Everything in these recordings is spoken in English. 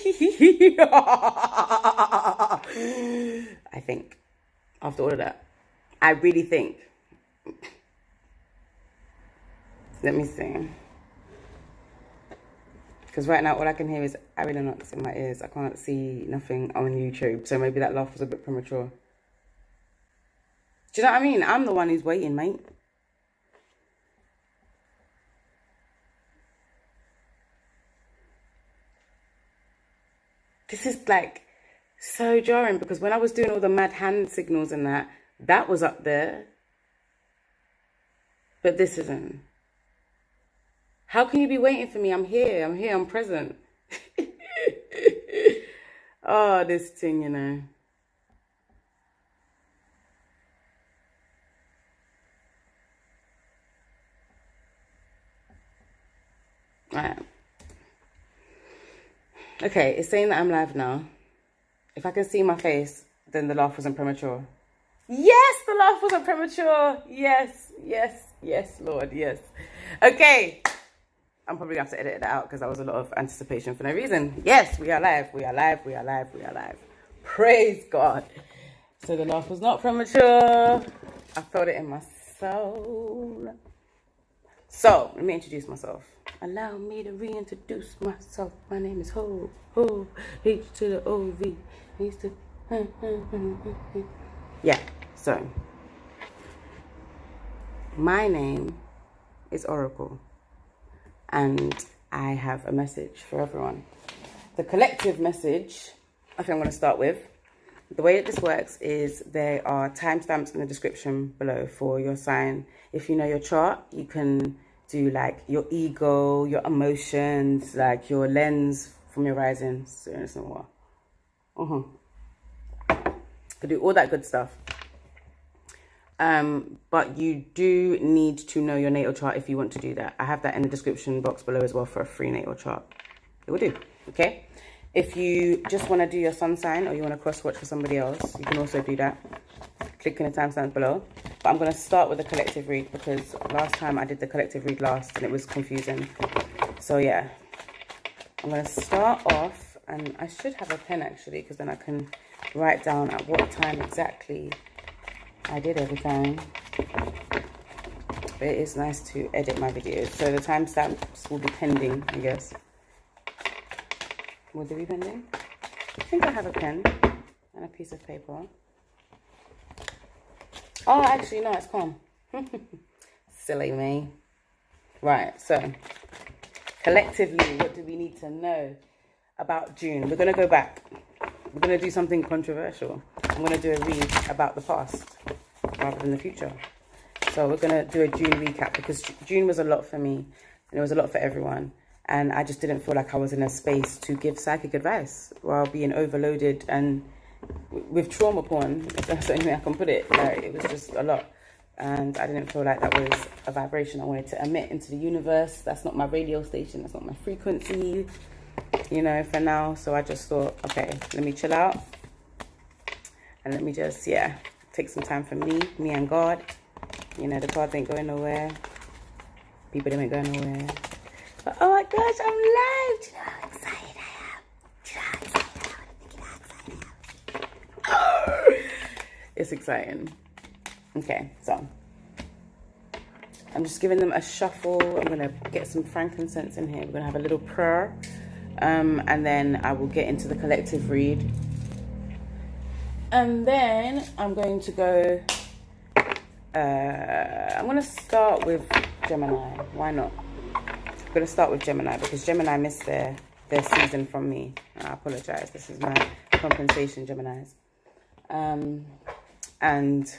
I think, after all of that, I really think. Let me see. Because right now, all I can hear is Arena in my ears. I can't see nothing on YouTube. So maybe that laugh was a bit premature. Do you know what I mean? I'm the one who's waiting, mate. This is like so jarring because when I was doing all the mad hand signals and that was up there. But this isn't. How can you be waiting for me? I'm here, I'm present. Oh, this thing, you know. Alright. Okay, it's saying that I'm live now. If I can see my face, then the laugh wasn't premature. Yes, the laugh wasn't premature. Yes, Lord, yes. Okay. I'm probably going to have to edit that out because that was a lot of anticipation for no reason. Yes, we are live. Praise God. So the laugh was not premature. I felt it in my soul. So, let me introduce myself. Allow me to reintroduce myself. My name is Ho, H to the O-V. Yeah, so. My name is Oracle. And I have a message for everyone. The collective message, I think I'm going to start with. The way that this works is there are timestamps in the description below for your sign. If you know your chart, you can do like your ego, your emotions, like your lens from your rising. You can do all that good stuff. But you do need to know your natal chart if you want to do that. I have that in the description box below as well for a free natal chart. It will do, okay? If you just want to do your sun sign or you want to cross-watch for somebody else, you can also do that. Click in the timestamps below. But I'm going to start with the collective read because last time I did the collective read last and it was confusing. So yeah, I'm going to start off, and I should have a pen actually because then I can write down at what time exactly I did every time. But it is nice to edit my videos. So the timestamps will be pending, I guess. Will they be pending? I think I have a pen and a piece of paper. Oh, actually, no, it's calm. Silly me. Right, so collectively, what do we need to know about June? We're going to go back. We're going to do something controversial. I'm going to do a read about the past rather than the future. So we're going to do a June recap because June was a lot for me and it was a lot for everyone. And I just didn't feel like I was in a space to give psychic advice while being overloaded and with trauma porn. That's the only way I can put it. Like, it was just a lot. And I didn't feel like that was a vibration I wanted to emit into the universe. That's not my radio station. That's not my frequency, you know, for now. So I just thought, okay, let me chill out. And let me just, yeah, take some time for me and God. You know, the cards ain't going nowhere. People, they ain't going nowhere. But, oh my gosh, I'm live. Do you know how excited I am? It's exciting. Okay, so I'm just giving them a shuffle. I'm going to get some frankincense in here. We're going to have a little prayer. And then I will get into the collective read. And then I'm going to go, I'm going to start with Gemini. Why not? I'm going to start with Gemini because Gemini missed their season from me. I apologize. This is my compensation, Geminis. And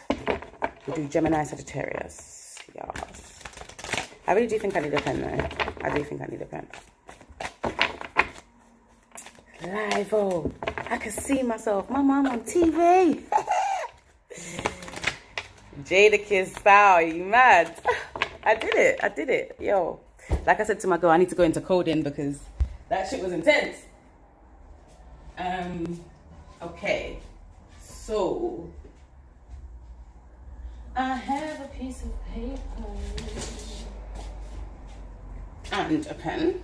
we'll do Gemini Sagittarius. Yes. I really do think I need a pen though. I do think I need a pen. Live, oh, I can see myself. My mom on TV. Jada Kiss style, you mad? I did it. Yo, like I said to my girl, I need to go into coding because that shit was intense. Okay, so I have a piece of paper and a pen.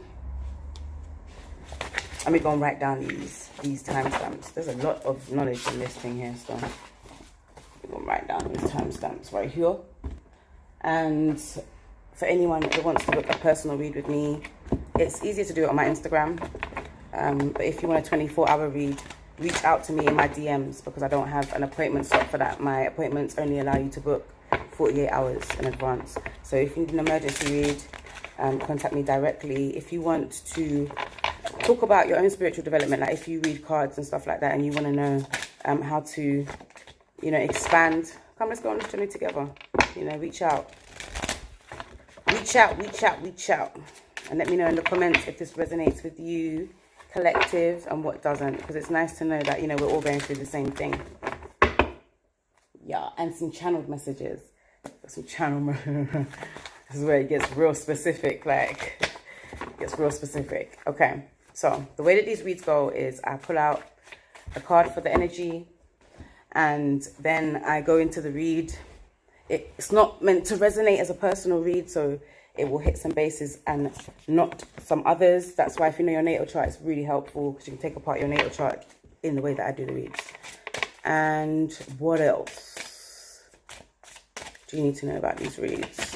Let me go and write down these timestamps. There's a lot of knowledge in this thing here, so I'm going to write down these timestamps right here. And for anyone that wants to book a personal read with me, it's easier to do it on my Instagram. But if you want a 24-hour read, reach out to me in my DMs, because I don't have an appointment slot for that. My appointments only allow you to book 48 hours in advance. So if you need an emergency read, contact me directly. If you want to talk about your own spiritual development, like if you read cards and stuff like that, and you want to know how to, you know, expand, come, let's go on this journey together. You know, reach out. Reach out, reach out, reach out. And let me know in the comments if this resonates with you, collective, and what doesn't. Because it's nice to know that, you know, we're all going through the same thing. Yeah, and some channeled messages. Some channel. This is where it gets real specific. Like, it gets real specific. Okay, so the way that these reads go is I pull out a card for the energy, and then I go into the read. It's not meant to resonate as a personal read, so it will hit some bases and not some others. That's why if you know your natal chart, it's really helpful, because you can take apart your natal chart in the way that I do the reads. And what else do you need to know about these reads?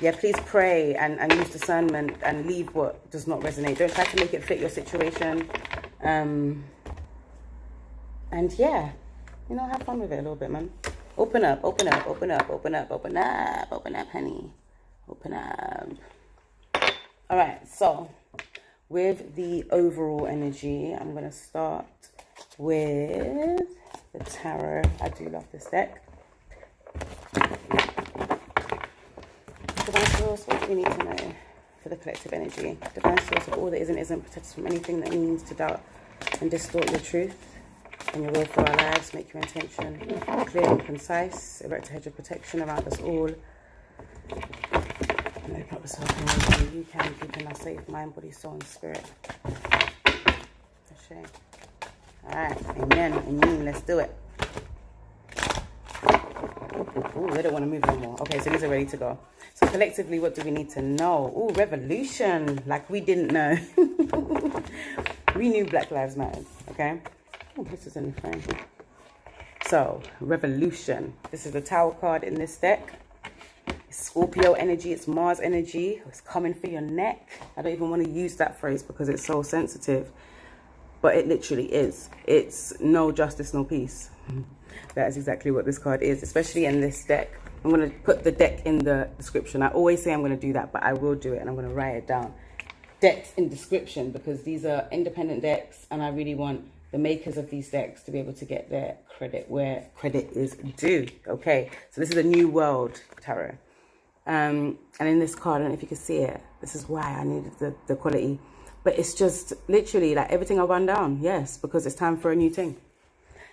Yeah, please pray and use discernment and leave what does not resonate. Don't try to make it fit your situation. And yeah, you know, have fun with it a little bit, man. Open up, open up, open up, open up, open up, open up, honey. Open up. All right, so with the overall energy, I'm going to start with the tarot. I do love this deck. Divine source, what do we need to know for the collective energy? Divine source of all that is and isn't, protect us from anything that means to doubt and distort your truth and your will for our lives. Make your intention clear and concise. Erect a hedge of protection around us all. And open up the self you can, keeping us safe, mind, body, soul, and spirit. Alright, amen, amen. Let's do it. Ooh, they don't want to move no more. Okay, so these are ready to go. So collectively, what do we need to know? Ooh, revolution. Like we didn't know. We knew Black Lives Matter, okay? Oh, this is in the frame. So, revolution. This is the Tower card in this deck. It's Scorpio energy, it's Mars energy. It's coming for your neck. I don't even want to use that phrase because it's so sensitive. But it literally is. It's no justice, no peace. That is exactly what this card is, especially in this deck. I'm going to put the deck in the description. I always say I'm going to do that, but I will do it, and I'm going to write it down. Decks in description, because these are independent decks, and I really want the makers of these decks to be able to get their credit where credit is due. Okay, so this is a New World Tarot. And in this card, I don't know if you can see it. This is why I needed the quality. But it's just literally like everything will run down. Yes, because it's time for a new thing.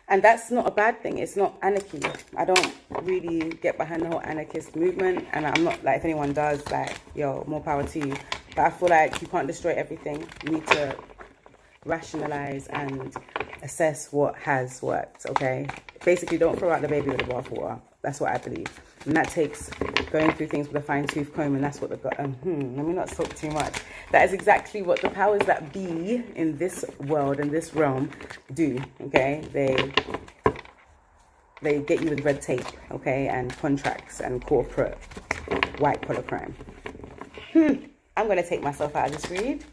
And that's not a bad thing. It's not anarchy. I don't really get behind the whole anarchist movement. And I'm not, like, if anyone does, like, yo, more power to you. But I feel like you can't destroy everything. You need to rationalize and assess what has worked, okay? Basically, don't throw out the baby with the bathwater. That's what I believe. And that takes going through things with a fine-tooth comb, and that's what let me not talk too much. That is exactly what the powers that be in this world, in this realm, do, okay? They get you with red tape, okay, and contracts and corporate white-collar crime. I'm going to take myself out of this read.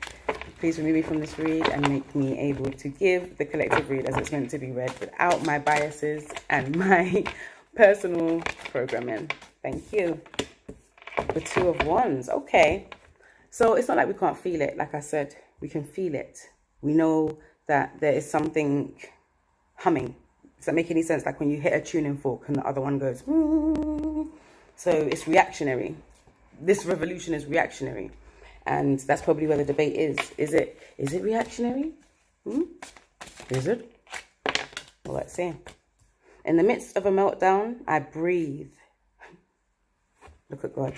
Please remove me from this read and make me able to give the collective read as it's meant to be read without my biases and my personal programming. Thank you. The Two of Wands. Okay. So it's not like we can't feel it. Like I said, we can feel it. We know that there is something humming. Does that make any sense? Like when you hit a tuning fork and the other one goes. So it's reactionary. This revolution is reactionary. And that's probably where the debate is. Is it reactionary? Is it? Well, let's see. In the midst of a meltdown, I breathe. Look at God.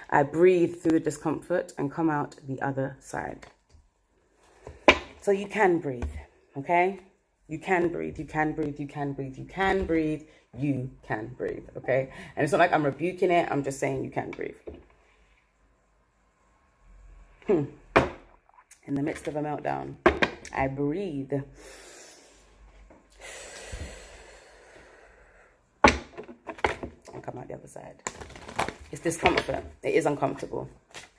I breathe through the discomfort and come out the other side. So you can breathe, okay? You can breathe, you can breathe, you can breathe, you can breathe, you can breathe, okay? And it's not like I'm rebuking it. I'm just saying you can breathe. In the midst of a meltdown, I breathe. And come out the other side. It's discomfort. It is uncomfortable.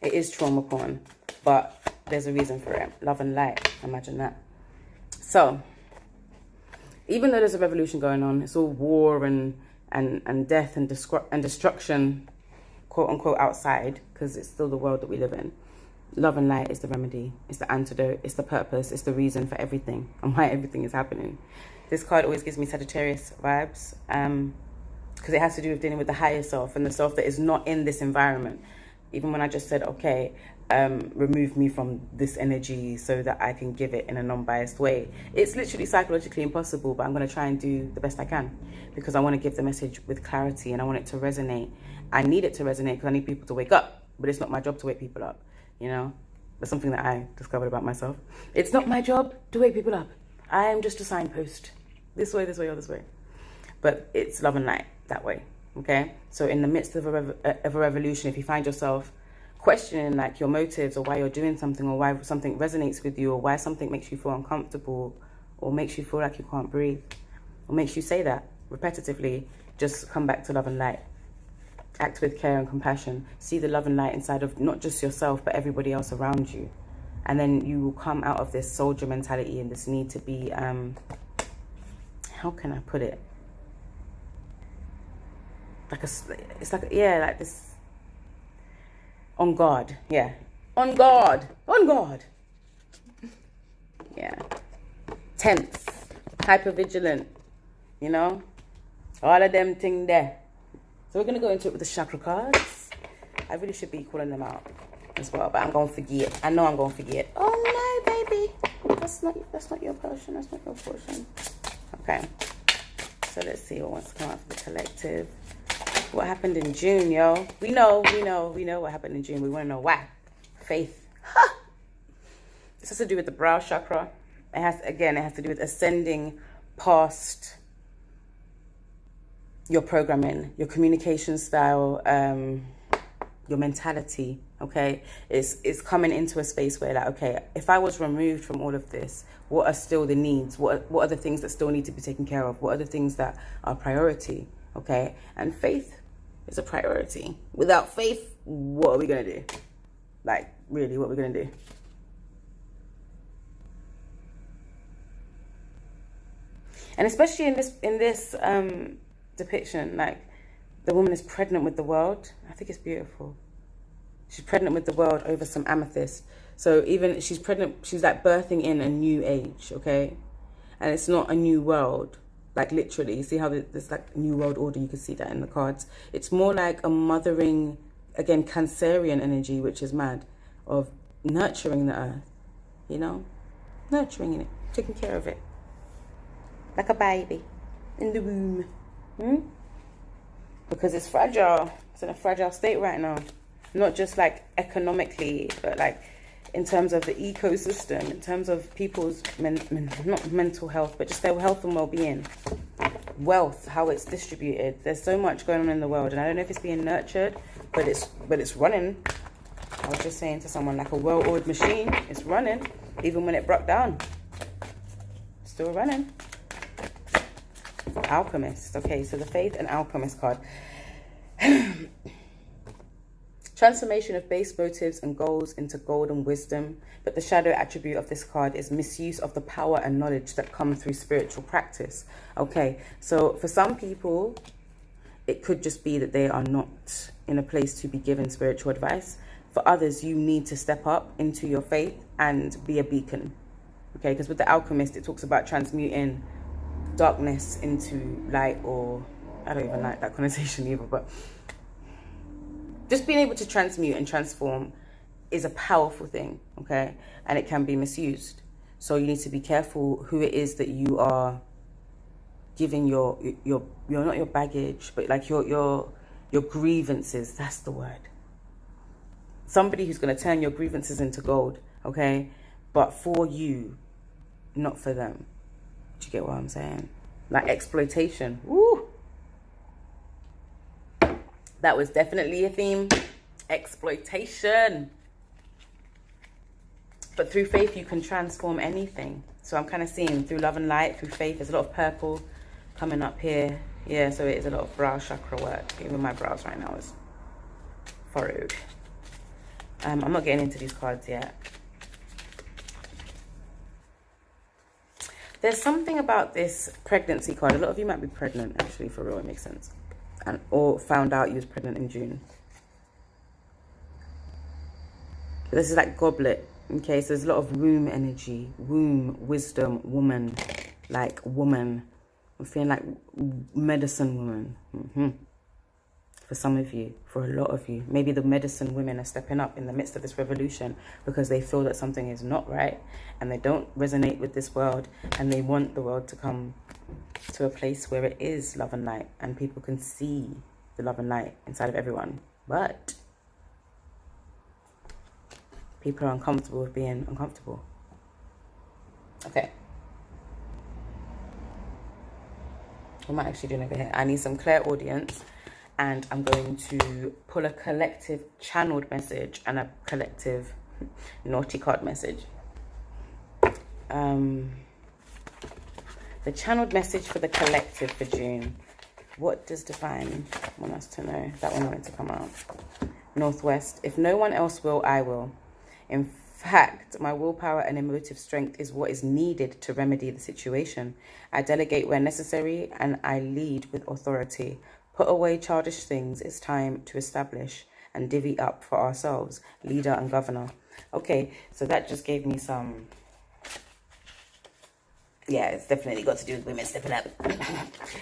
It is trauma porn. But there's a reason for it. Love and light. Imagine that. So, even though there's a revolution going on, it's all war and death and destruction, quote unquote, outside, because it's still the world that we live in. Love and light is the remedy. It's the antidote. It's the purpose. It's the reason for everything and why everything is happening. This card always gives me Sagittarius vibes, because it has to do with dealing with the higher self and the self that is not in this environment. Even when I just said, okay, remove me from this energy so that I can give it in a non-biased way. It's literally psychologically impossible, but I'm going to try and do the best I can because I want to give the message with clarity and I want it to resonate. I need it to resonate because I need people to wake up, but it's not my job to wake people up, you know? That's something that I discovered about myself. It's not my job to wake people up. I am just a signpost. This way, or this way. But it's love and light that way, okay? So in the midst of a revolution, if you find yourself questioning like your motives or why you're doing something or why something resonates with you or why something makes you feel uncomfortable or makes you feel like you can't breathe or makes you say that repetitively, just come back to love and light. Act with care and compassion. See the love and light inside of not just yourself but everybody else around you. And then you will come out of this soldier mentality and this need to be, how can I put it? Like like this, on guard, yeah. On guard. Yeah. Tense, hypervigilant, you know? All of them things there. So we're going to go into it with the chakra cards. I really should be calling them out as well, but I'm going to forget. I know I'm going to forget. Oh no, baby. That's not your portion. That's not your portion. Okay. So let's see what wants to come out for the collective. What happened in June, yo? We know what happened in June. We want to know why. Faith. Ha! This has to do with the brow chakra. It has to do with ascending past your programming, your communication style, your mentality, okay? It's coming into a space where like, okay, if I was removed from all of this, what are still the needs? What are the things that still need to be taken care of? What are the things that are priority, okay? And faith is a priority. Without faith, what are we gonna do? Like, really, what are we gonna do? And especially in this depiction, like the woman is pregnant with the world. I think it's beautiful. She's pregnant with the world over some amethyst. So even she's pregnant, she's like birthing in a new age, okay? And it's not a new world, like literally. You see how there's like new world order, you can see that in the cards. It's more like a mothering, again, Cancerian energy, which is mad, of nurturing the earth, you know? Nurturing it, taking care of it. Like a baby in the womb. Because it's fragile. It's in a fragile state right now. Not just like economically, but like in terms of the ecosystem, in terms of people's not mental health, but just their health and well-being. Wealth, how it's distributed. There's so much going on in the world, and I don't know if it's being nurtured, but it's running. I was just saying to someone, like a well-oiled machine, it's running, even when it broke down. Still running. Alchemist. Okay, so the Faith and Alchemist card. Transformation of base motives and goals into golden wisdom. But the shadow attribute of this card is misuse of the power and knowledge that come through spiritual practice. Okay, so for some people, it could just be that they are not in a place to be given spiritual advice. For others, you need to step up into your faith and be a beacon. Okay, because with the Alchemist, it talks about transmuting darkness into light, or I don't even like that connotation either, but just being able to transmute and transform is a powerful thing, okay? And it can be misused. So you need to be careful who it is that you are giving your not your baggage, but like your grievances. That's the word. Somebody who's going to turn your grievances into gold, okay? But for you, not for them. Do you get what I'm saying? Like exploitation. Woo! That was definitely a theme. Exploitation. But through faith, you can transform anything. So I'm kind of seeing through love and light, through faith. There's a lot of purple coming up here. Yeah, so it is a lot of brow chakra work. Even my brows right now is furrowed. I'm not getting into these cards yet. There's something about this pregnancy card. A lot of you might be pregnant, actually, for real. It makes sense. Or found out you was pregnant in June. This is like goblet. Okay, so there's a lot of womb energy. Womb, wisdom, woman. Like woman. I'm feeling like medicine woman. For some of you, for a lot of you. Maybe the medicine women are stepping up in the midst of this revolution because they feel that something is not right and they don't resonate with this world, and they want the world to come to a place where it is love and light and people can see the love and light inside of everyone. But people are uncomfortable with being uncomfortable. Okay. What am I actually doing over here? I need some clairaudience. And I'm going to pull a collective channeled message and a collective naughty card message. The channeled message for the collective for June. What does Divine want us to know? That one wanted to come out. Northwest. If no one else will, I will. In fact, my willpower and emotive strength is what is needed to remedy the situation. I delegate where necessary and I lead with authority. Put away childish things. It's time to establish and divvy up for ourselves, leader and governor. Okay, so that just gave me some... Yeah, it's definitely got to do with women stepping up.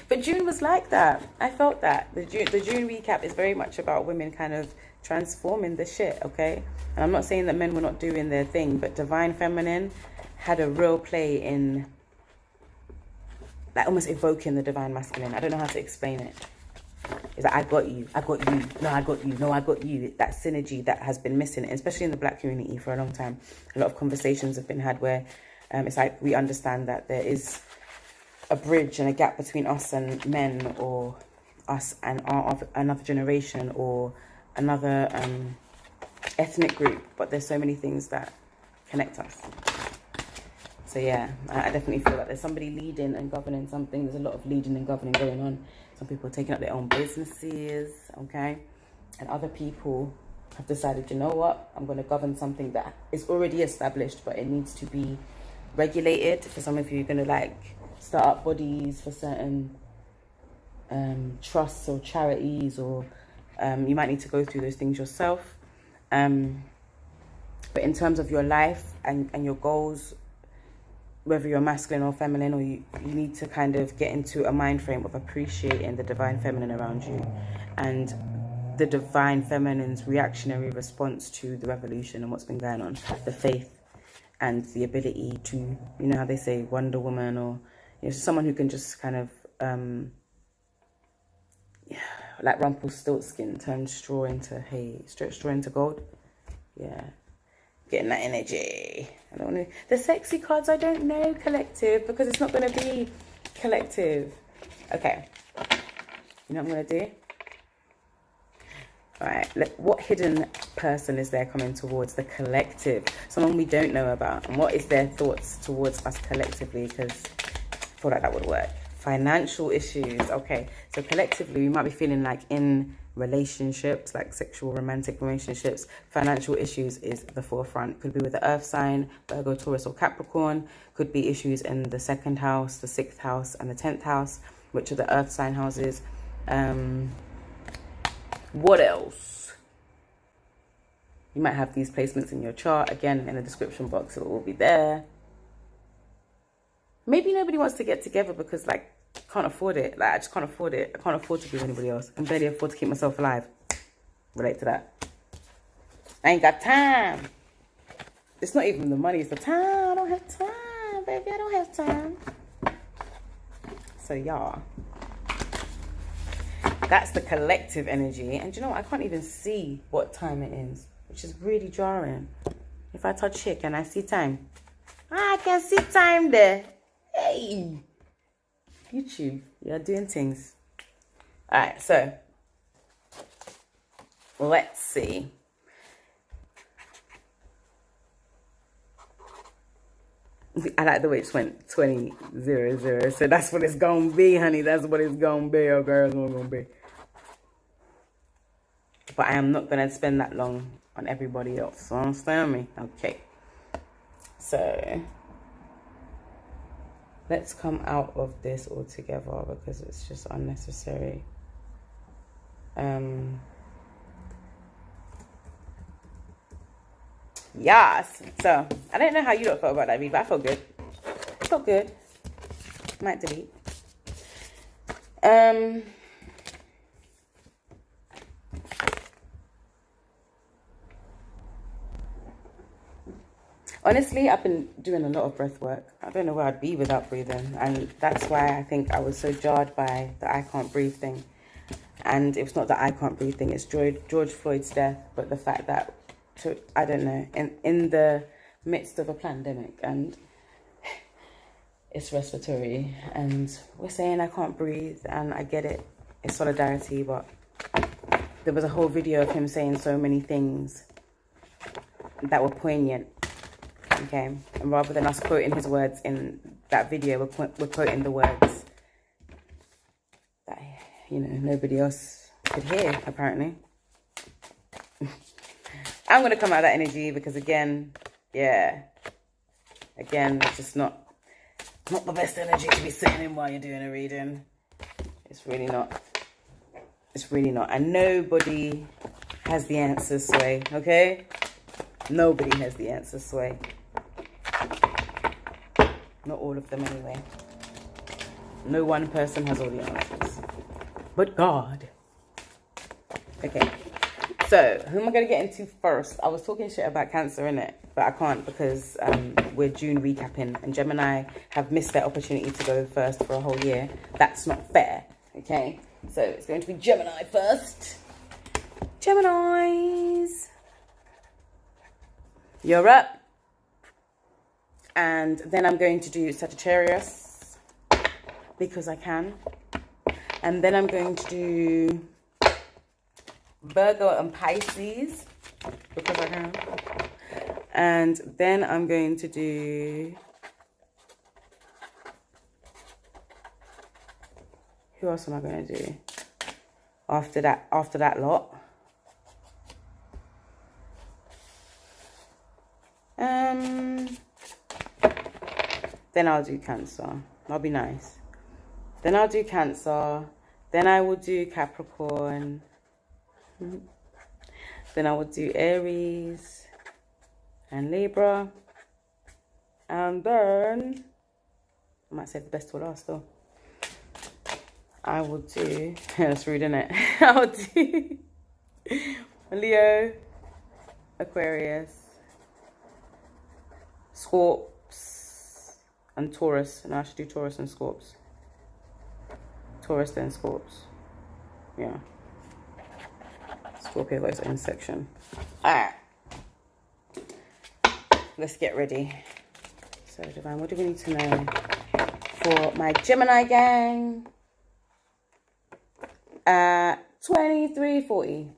But June was like that. I felt that. The June recap is very much about women kind of transforming the shit, okay? And I'm not saying that men were not doing their thing, but Divine Feminine had a real play in... like almost evoking the Divine Masculine. I don't know how to explain it. It's like, I got you, no, I got you, no, I got you. That synergy that has been missing, especially in the Black community for a long time. A lot of conversations have been had where it's like we understand that there is a bridge and a gap between us and men, or us and another generation, or another ethnic group. But there's so many things that connect us. So yeah, I definitely feel like there's somebody leading and governing something. There's a lot of leading and governing going on. Some people are taking up their own businesses, okay? And other people have decided, you know what? I'm going to govern something that is already established, but it needs to be regulated. For some of you, you're going to like start up bodies for certain trusts or charities, or you might need to go through those things yourself. But in terms of your life and your goals, whether you're masculine or feminine, or you need to kind of get into a mind frame of appreciating the Divine Feminine around you and the Divine Feminine's reactionary response to the revolution and what's been going on. The faith and the ability to, you know how they say Wonder Woman, or you know, someone who can just kind of like Rumpelstiltskin, turn straw into straw into gold. Yeah. Getting that energy. I don't know. The sexy cards, I don't know, collective, because it's not going to be collective. Okay. You know what I'm going to do? All right. What hidden person is there coming towards the collective? Someone we don't know about. And what is their thoughts towards us collectively? Because I feel like that would work. Financial issues. Okay. So collectively, we might be feeling like in relationships, like sexual romantic relationships, financial issues is the forefront. Could be with the earth sign, Virgo, Taurus or Capricorn. Could be issues in the 2nd house, the 6th house and the 10th house, which are the earth sign houses. What else? You might have these placements in your chart. Again, in the description box, it will be there. Maybe nobody wants to get together because like can't afford it. Like I just can't afford it. I can't afford to be with anybody else. I can barely afford to keep myself alive. Relate to that. I ain't got time. It's not even the money, it's the time. I don't have time, baby. I don't have time. So y'all, that's the collective energy. And you know what? I can't even see what time it is, which is really jarring. If I touch here, can I see time? I can see time there. Hey, YouTube, you're doing things. All right, so let's see. I like the way it just went 2000. So that's what it's gonna be, honey. That's what it's gonna be, okay? That's what it's gonna be. But I am not gonna spend that long on everybody else. So understand me? Okay. So let's come out of this altogether because it's just unnecessary. Yes. So I don't know how you lot felt about that read, but I felt good. I felt good. Might delete. Honestly, I've been doing a lot of breath work. I don't know where I'd be without breathing. And that's why I think I was so jarred by the I can't breathe thing. And it's not the I can't breathe thing. It's George Floyd's death. But the fact that, I don't know, in the midst of a pandemic and it's respiratory. And we're saying I can't breathe. And I get it. It's solidarity. But there was a whole video of him saying so many things that were poignant. Okay, and rather than us quoting his words in that video, we're quoting the words that, you know, nobody else could hear, apparently. I'm going to come out of that energy because, again, yeah, again, it's just not the best energy to be sitting in while you're doing a reading. It's really not. It's really not. And nobody has the answers, Sway, okay? Nobody has the answers, Sway. Not all of them anyway. No one person has all the answers. But God. Okay. So, who am I going to get into first? I was talking shit about Cancer, innit? But I can't because we're June recapping. And Gemini have missed their opportunity to go first for a whole year. That's not fair. Okay? So, it's going to be Gemini first. Geminis. You're up. And then I'm going to do Sagittarius because I can. And then I'm going to do Virgo and Pisces because I can. And then I'm going to do... Who else am I going to do? After that lot. Then I'll do Cancer. That'll be nice. Then I'll do Cancer. Then I will do Capricorn. Then I will do Aries and Libra. And then I might save the best for last though. I will do, that's rude, isn't it? I'll do Leo, Aquarius, Scorp, and Taurus. And I should do Taurus and Scorps. Taurus then Scorps. Yeah. Scorpio got its own section. Alright. Let's get ready. So, Divine, what do we need to know for my Gemini gang? 2340.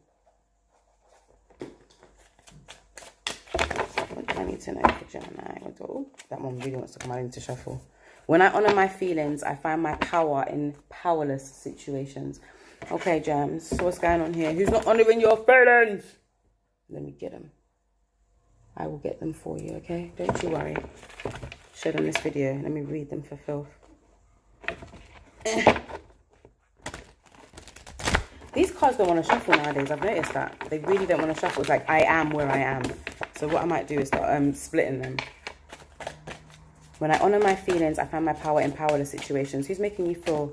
What do I need to know for Gemini? Oh, that one really wants to come out into shuffle. When I honor my feelings, I find my power in powerless situations. Okay, Gems. So what's going on here? Who's not honoring your feelings? Let me get them. I will get them for you, okay? Don't you worry. Show them this video. Let me read them for filth. These cards don't want to shuffle nowadays. I've noticed that. They really don't want to shuffle. It's like, I am where I am. So what I might do is start splitting them. When I honor my feelings, I find my power in powerless situations. Who's making you feel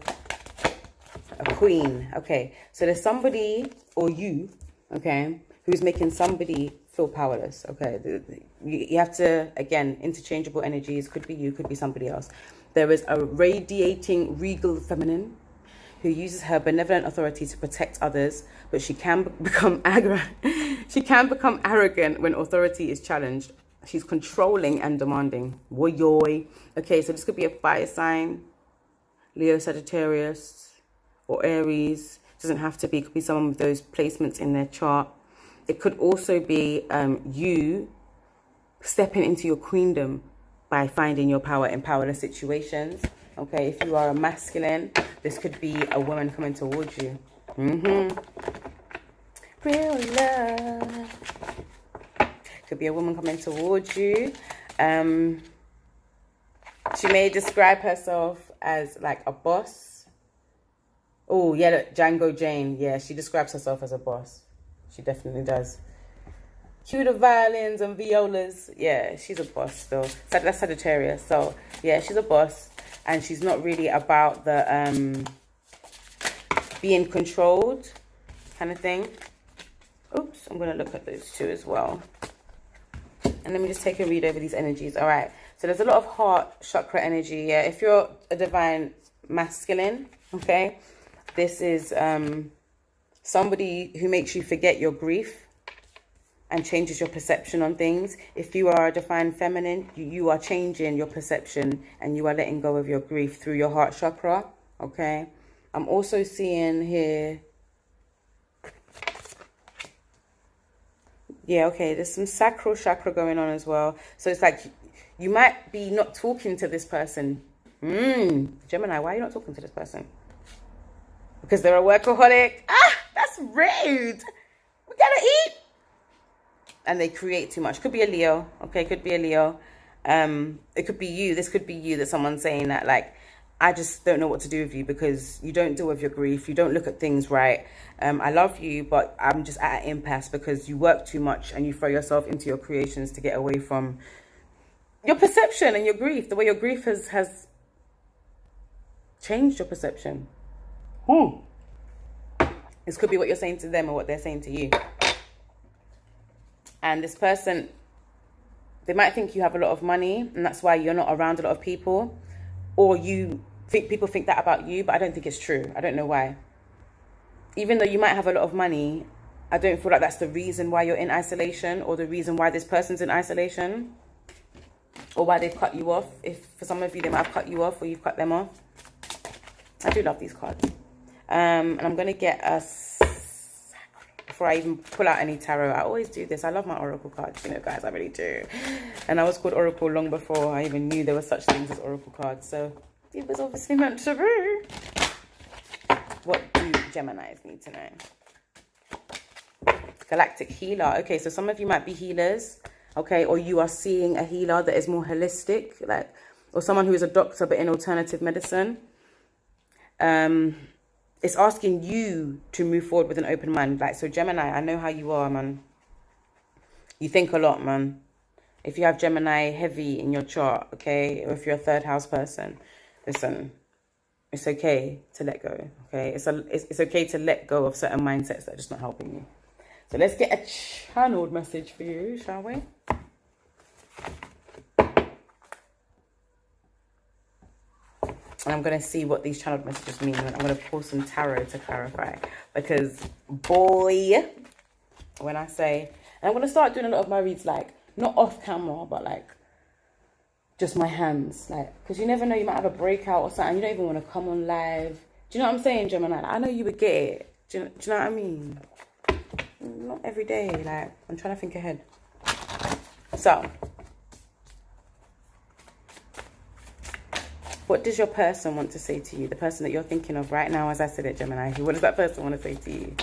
a queen? Okay. So there's somebody, or you, okay, who's making somebody feel powerless. Okay. You have to, again, interchangeable energies. Could be you, could be somebody else. There is a radiating regal feminine who uses her benevolent authority to protect others, but she can become arrogant when authority is challenged. She's controlling and demanding. Woyoy. Okay, so this could be a fire sign, Leo, Sagittarius, or Aries. Doesn't have to be. It could be someone with those placements in their chart. It could also be you stepping into your queendom by finding your power in powerless situations. Okay, if you are a masculine, this could be a woman coming towards you. Real love. Could be a woman coming towards you. She may describe herself as like a boss. Oh, yeah, look, Django Jane. Yeah, she describes herself as a boss. She definitely does. Cue the violins and violas. Yeah, she's a boss still. That's Sagittarius. So, yeah, she's a boss. And she's not really about the being controlled kind of thing. Oops, I'm going to look at those two as well. And let me just take a read over these energies. All right. So there's a lot of heart chakra energy. Yeah, if you're a divine masculine, okay, this is somebody who makes you forget your grief and changes your perception on things. If you are a divine feminine, you are changing your perception and you are letting go of your grief through your heart chakra, okay? I'm also seeing here, yeah, okay, there's some sacral chakra going on as well. So it's like you might be not talking to this person. Gemini, why are you not talking to this person? Because they're a workaholic. Ah, that's rude. We gotta eat. And they create too much. Could be a Leo. Okay, could be a Leo. It could be you. This could be you, that someone's saying that, like, I just don't know what to do with you because you don't deal with your grief. You don't look at things right. I love you, but I'm just at an impasse because you work too much and you throw yourself into your creations to get away from your perception and your grief. The way your grief has changed your perception. This could be what you're saying to them or what they're saying to you. And this person, they might think you have a lot of money and that's why you're not around a lot of people. Or you think people think that about you, but I don't think it's true. I don't know why. Even though you might have a lot of money, I don't feel like that's the reason why you're in isolation or the reason why this person's in isolation or why they've cut you off. If for some of you, they might have cut you off or you've cut them off. I do love these cards. And I'm going to get us, before I even pull out any tarot, I always do this. I love my oracle cards, you know, guys, I really do. And I was called oracle long before I even knew there were such things as oracle cards. So it was obviously meant to be. What do Geminis need to know? Galactic healer. Okay, so some of you might be healers, okay, or you are seeing a healer that is more holistic, like, or someone who is a doctor but in alternative medicine. It's asking you to move forward with an open mind. Like, so Gemini, I know how you are, man. You think a lot, man. If you have Gemini heavy in your chart, okay, or if you're a third house person, listen, it's okay to let go, okay? It's okay to let go of certain mindsets that are just not helping you. So let's get a channeled message for you, shall we? And I'm going to see what these channeled messages mean. I'm going to pull some tarot to clarify. Because, boy, when I say... And I'm going to start doing a lot of my reads, like, not off camera, but, like, just my hands. Like, because you never know, you might have a breakout or something. You don't even want to come on live. Do you know what I'm saying, Gemini? Like, I know you would get it. Do you know what I mean? Not every day. Like, I'm trying to think ahead. So... what does your person want to say to you? The person that you're thinking of right now, as I said it, Gemini. What does that person want to say to you?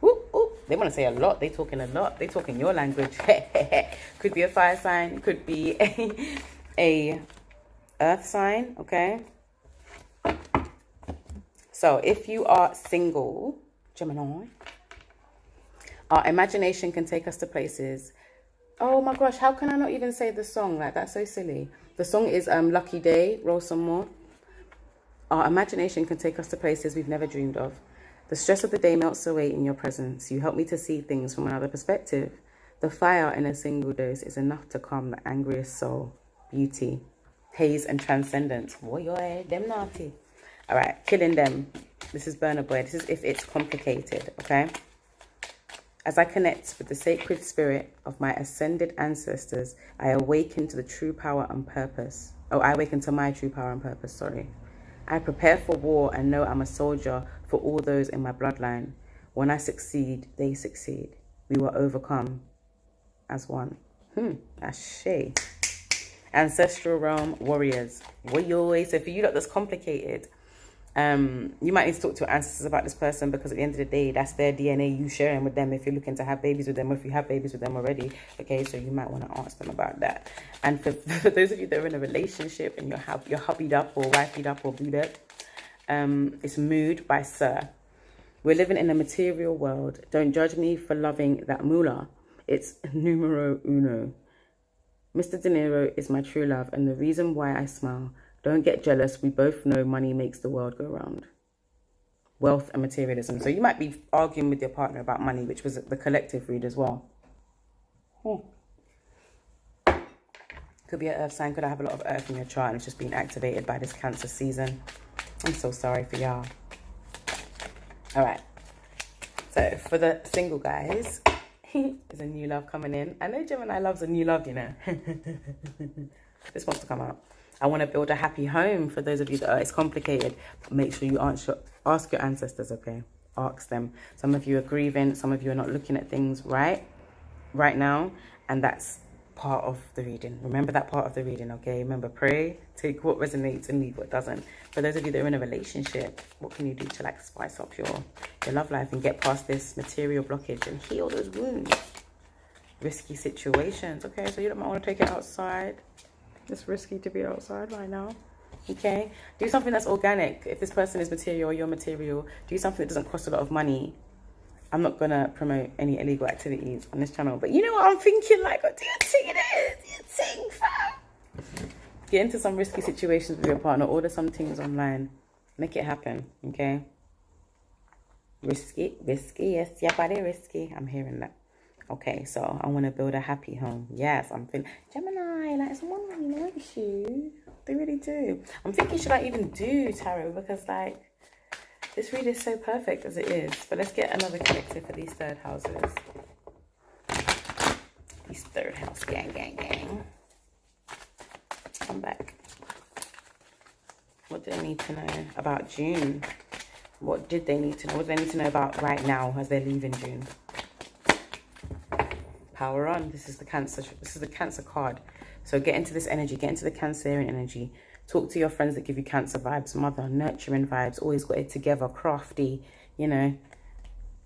Ooh, ooh. They want to say a lot. They talking a lot. They talking your language. Could be a fire sign. Could be a earth sign. Okay. So if you are single, Gemini, our imagination can take us to places. Oh my gosh, how can I not even say the song? Like, that's so silly. The song is Lucky Day, Roll Some More. Our imagination can take us to places we've never dreamed of. The stress of the day melts away in your presence. You help me to see things from another perspective. The fire in a single dose is enough to calm the angriest soul. Beauty, haze and transcendence. Boy, them naughty. All right, killing them. This is Burner Boy. This is if it's complicated, okay? As I connect with the sacred spirit of my ascended ancestors, I awaken to the true power and purpose. Oh, I awaken to my true power and purpose, sorry. I prepare for war and know I'm a soldier for all those in my bloodline. When I succeed, they succeed. We will overcome as one. Ashe. Ancestral realm, warriors. So for you lot that's complicated, you might need to talk to your ancestors about this person, because at the end of the day, that's their DNA you sharing with them if you're looking to have babies with them, or if you have babies with them already. Okay, so you might want to ask them about that. And for those of you that are in a relationship and you're hubbied up or wifeyed up or booed up, it's Mood by Sir. We're living in a material world. Don't judge me for loving that moolah. It's numero uno. Mr. De Niro is my true love and the reason why I smile. Don't get jealous. We both know money makes the world go round. Wealth and materialism. So you might be arguing with your partner about money, which was the collective read as well. Could be an earth sign. Could have a lot of earth in your chart and it's just being activated by this Cancer season. I'm so sorry for y'all. All right. So for the single guys, there's a new love coming in. I know Gemini loves a new love, you know. This wants to come out. I want to build a happy home. For those of you that it's complicated, make sure you ask your ancestors, okay? Ask them. Some of you are grieving. Some of you are not looking at things right now. And that's part of the reading. Remember that part of the reading, okay? Remember, pray, take what resonates and leave what doesn't. For those of you that are in a relationship, what can you do to like spice up your love life and get past this material blockage and heal those wounds? Risky situations, okay? So you don't might want to take it outside. It's risky to be outside right now, okay? Do something that's organic. If this person is material or you're material, do something that doesn't cost a lot of money. I'm not going to promote any illegal activities on this channel, but you know what I'm thinking? Like, what do you think it is? You think, fam? Get into some risky situations with your partner. Order some things online. Make it happen, okay? Risky, yes, your body risky. I'm hearing that. Okay, so I want to build a happy home. Yes, I'm feeling Gemini, like someone really likes you. They really do. I'm thinking, should I even do tarot? Because like this read is so perfect as it is. But let's get another collective for these third houses. These third house gang. Come back. What do they need to know about June? What did they need to know? What do they need to know about right now as they're leaving June? Power on. This is the Cancer card. So get into this energy, get into the Cancerian energy. Talk to your friends that give you Cancer vibes, mother, nurturing vibes, always got it together, crafty, you know,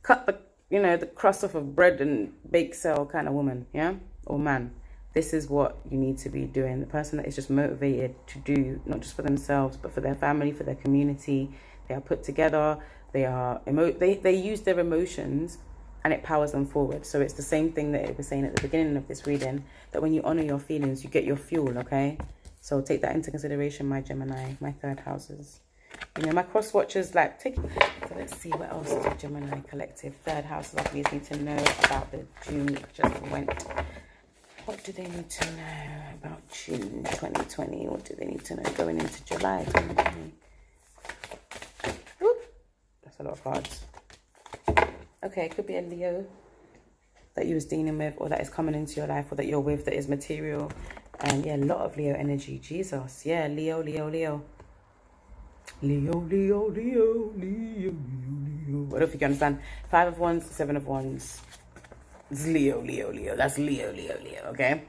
cut the crust off of bread and bake sale kind of woman, yeah, or man. This is what you need to be doing. The person that is just motivated to do, not just for themselves, but for their family, for their community. They are put together. They use their emotions and it powers them forward. So it's the same thing that it was saying at the beginning of this reading, that when you honor your feelings, you get your fuel, okay? So take that into consideration, my Gemini, my third houses. You know, my cross watchers, like, take... So let's see, what else does Gemini collective? Third houses, I please need to know about the June that just went. What do they need to know about June 2020? What do they need to know going into July 2020? Whoop. That's a lot of cards. Okay, it could be a Leo that you was dealing with, or that is coming into your life, or that you're with, that is material. And yeah, a lot of Leo energy. Jesus. Yeah, Leo. I don't know if you can understand. 5 of Wands, 7 of Wands. It's Leo. That's Leo, okay?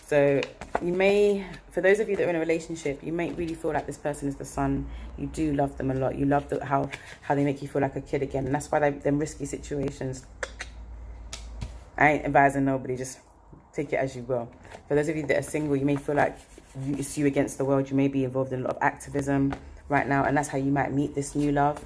So you may, for those of you that are in a relationship, you may really feel like this person is the sun. You do love them a lot. You love how they make you feel like a kid again. And that's why them risky situations, I ain't advising nobody, just take it as you will. For those of you that are single, you may feel like it's you against the world. You may be involved in a lot of activism right now. And that's how you might meet this new love.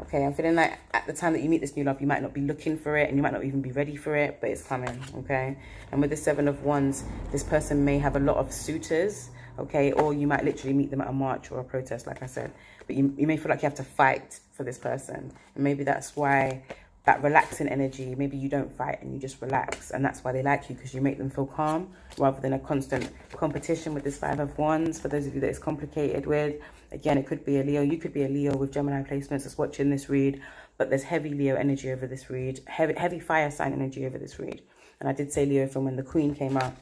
Okay, I'm feeling like at the time that you meet this new love, you might not be looking for it and you might not even be ready for it, but it's coming, okay? And with the 7 of Wands, this person may have a lot of suitors, okay? Or you might literally meet them at a march or a protest, like I said. But you may feel like you have to fight for this person. And maybe that's why that relaxing energy, maybe you don't fight and you just relax. And that's why they like you, because you make them feel calm rather than a constant competition with this 5 of Wands. For those of you that it's complicated with, again, it could be a Leo. You could be a Leo with Gemini placements that's watching this read, but there's heavy Leo energy over this read, heavy fire sign energy over this read. And I did say Leo from when the Queen came out,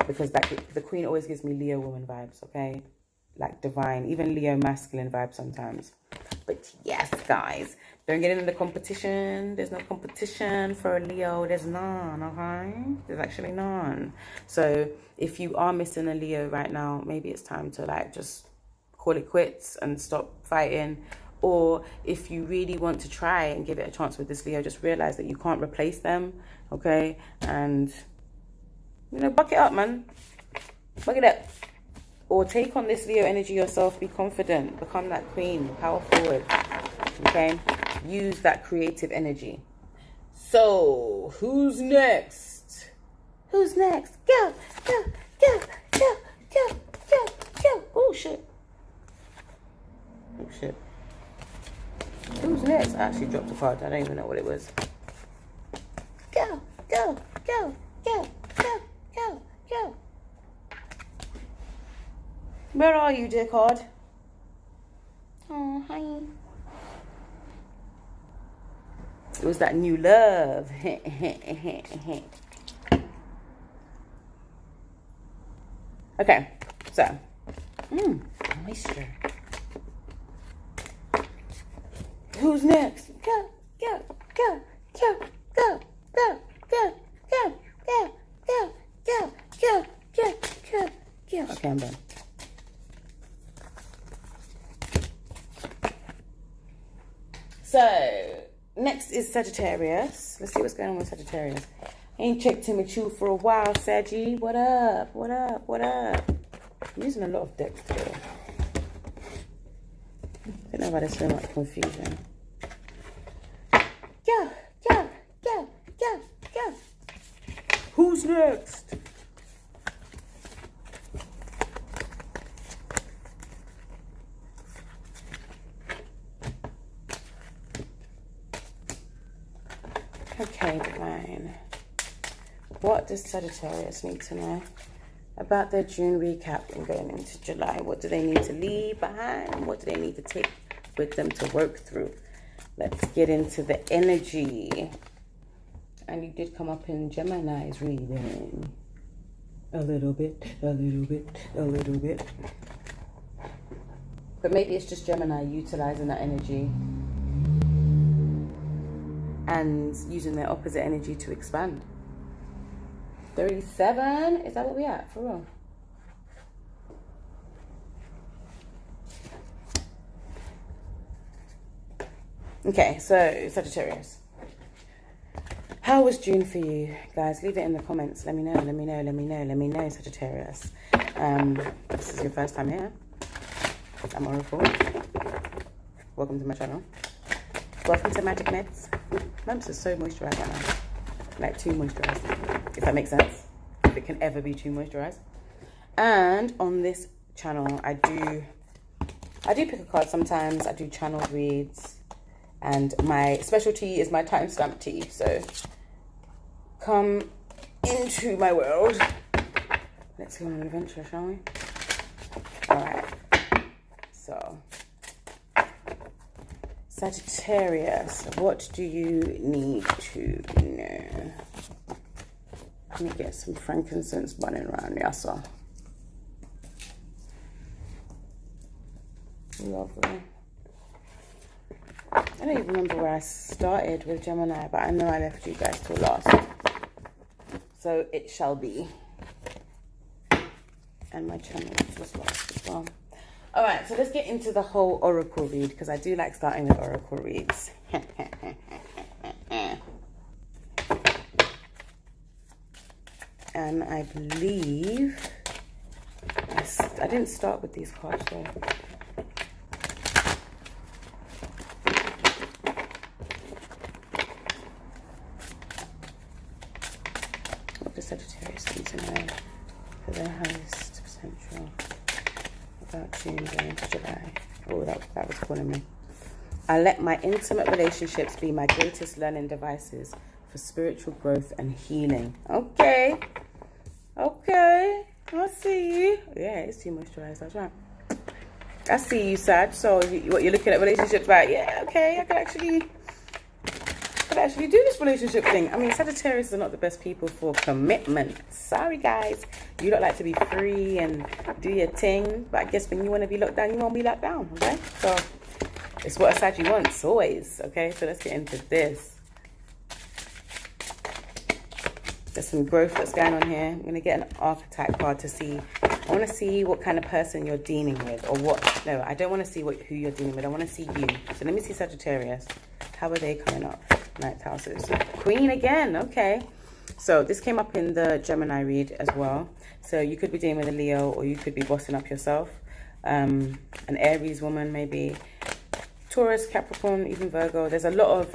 because the Queen always gives me Leo woman vibes, okay? Like divine, even Leo masculine vibes sometimes. But yes, guys, don't get into the competition. There's no competition for a Leo. There's none, okay? There's actually none. So if you are missing a Leo right now, maybe it's time to like just call it quits and stop fighting. Or if you really want to try and give it a chance with this Leo, just realize that you can't replace them, okay? And, you know, buck it up, man. Buck it up. Or take on this Leo energy yourself. Be confident. Become that queen. Power forward, okay? Use that creative energy. So, who's next? Who's next? Go, go, go, go, go, go, go. Oh, shit. Oh, shit. Who's next? I actually dropped a card. I don't even know what it was. Go, go, go, go, go, go, go. Where are you, dear card? Oh, hi. It was that new love. Okay, so. Moisture. Who's next? Go, go, go, go, go, go, go, go, go, go, go, go, go, go, go. Okay, I'm done. So, next is Sagittarius. Let's see what's going on with Sagittarius. Ain't checked in with you for a while, Saggy. What up? What up? What up? I'm using a lot of decks today. I don't know why there's so much confusion. Go, go, go, go, go. Who's next? Okay, Divine. What does Sagittarius need to know about their June recap and going into July? What do they need to leave behind? What do they need to take with them to work through? Let's get into the energy. And you did come up in Gemini's reading. A little bit, a little bit, a little bit. But maybe it's just Gemini utilizing that energy and using their opposite energy to expand. 37? Is that what we're at? For real? Okay, so Sagittarius. How was June for you? Guys, leave it in the comments. Let me know, let me know, let me know, let me know, Sagittarius. This is your first time here. I'm Oracle. Welcome to my channel. Welcome to Magic Meds. My lips are so moisturized right now. Like too moisturized, if that makes sense. If it can ever be too moisturized. And on this channel, I do pick a card sometimes. I do channel reads. And my specialty is my timestamp tea. So come into my world. Let's go on an adventure, shall we? Alright. So Sagittarius, what do you need to know? Let me get some frankincense burning around here, so. Lovely. I don't even remember where I started with Gemini, but I know I left you guys till last. So it shall be. And my channel was last as well. Alright, so let's get into the whole oracle read, because I do like starting with oracle reads. And I believe I didn't start with these cards though. What does Sagittarius need to know for their highest potential about June going into July? Oh, that was calling me. I let my intimate relationships be my greatest learning devices for spiritual growth and healing. Okay. Okay. I see you. Yeah, it's too moisturized. That's right. I see you, Sag. So what you're looking at relationships like, yeah, okay, I could actually do this relationship thing. I mean, Sagittarius are not the best people for commitment. Sorry, guys. You don't like to be free and do your thing. But I guess when you want to be locked down, you won't be locked down, okay? So It's what a Saggy wants, always. Okay, so let's get into this. There's some growth that's going on here. I'm going to get an archetype card to see. I want to see what kind of person you're dealing with, or what. No, I don't want to see who you're dealing with. I want to see you. So let me see Sagittarius. How are they coming up? Ninth houses. Queen again. Okay. So this came up in the Gemini read as well. So you could be dealing with a Leo, or you could be bossing up yourself. An Aries woman, maybe. Taurus, Capricorn, even Virgo. There's a lot of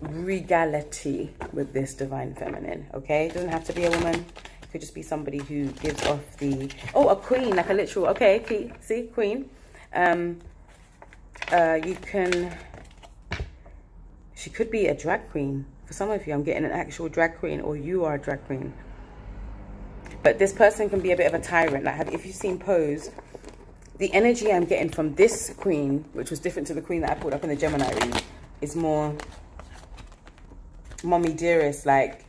regality with this divine feminine. Okay, it doesn't have to be a woman. It could just be somebody who gives off the, oh, a queen, like a literal, okay, see, queen. You can, she could be a drag queen. For some of you, I'm getting an actual drag queen, or you are a drag queen. But this person can be a bit of a tyrant. Like, if you've seen Pose, the energy I'm getting from this queen, which was different to the queen that I pulled up in the Gemini read, is more mommy dearest, like,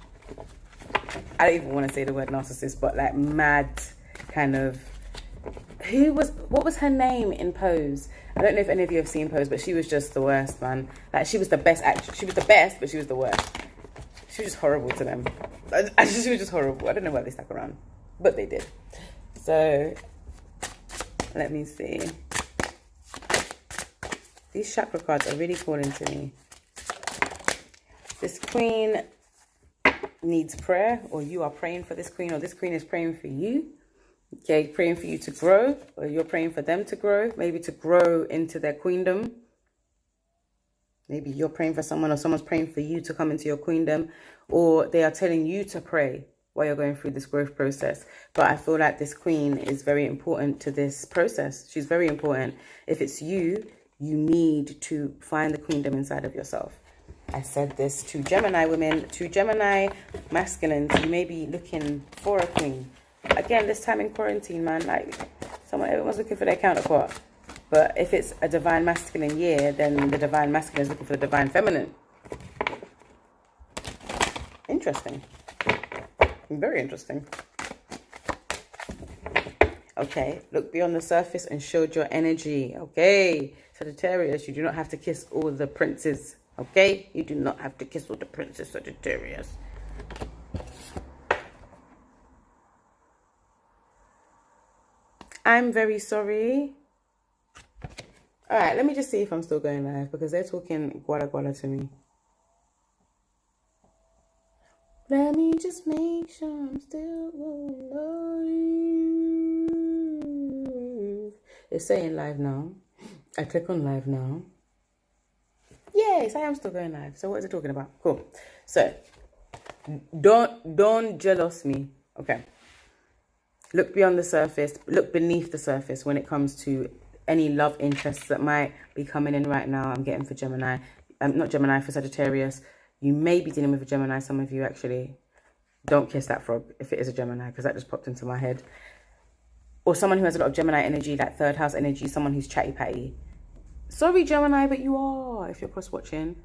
I don't even want to say the word narcissist, but like mad kind of, what was her name in Pose? I don't know if any of you have seen Pose, but she was just the worst, man. Like, she was the best actress. She was the best, but she was the worst. She was just horrible to them. She was just horrible. I don't know why they stuck around, but they did. So let me see. These chakra cards are really calling to me. This queen needs prayer, or you are praying for this queen, or this queen is praying for you. Okay, praying for you to grow, or you're praying for them to grow, maybe to grow into their queendom. Maybe you're praying for someone, or someone's praying for you to come into your queendom, or they are telling you to pray while you're going through this growth process. But I feel like this queen is very important to this process. She's very important. If it's you, you need to find the queendom inside of yourself. I said this to Gemini women, to Gemini masculines. You may be looking for a queen. Again, this time in quarantine, man, like, everyone's looking for their counterpart. But if it's a divine masculine year, then the divine masculine is looking for the divine feminine. Interesting. Very interesting. Okay, look beyond the surface and showed your energy. Okay, Sagittarius, you do not have to kiss all the princes. Okay, you do not have to kiss all the princes, Sagittarius. I'm very sorry. All right, let me just see if I'm still going live, because they're talking guada guada to me. Let me just make sure I'm still going live. It's saying live now. I click on live now. Yes, I am still going live. So what is it talking about? Cool. So don't jealous me. Okay. Look beyond the surface. Look beneath the surface when it comes to any love interests that might be coming in right now. I'm getting for Gemini. Not Gemini, for Sagittarius. You may be dealing with a Gemini. Some of you actually. Don't kiss that frog if it is a Gemini, because that just popped into my head. Or someone who has a lot of Gemini energy, like third house energy. Someone who's chatty patty. Sorry, Gemini, but you are, if you're cross-watching.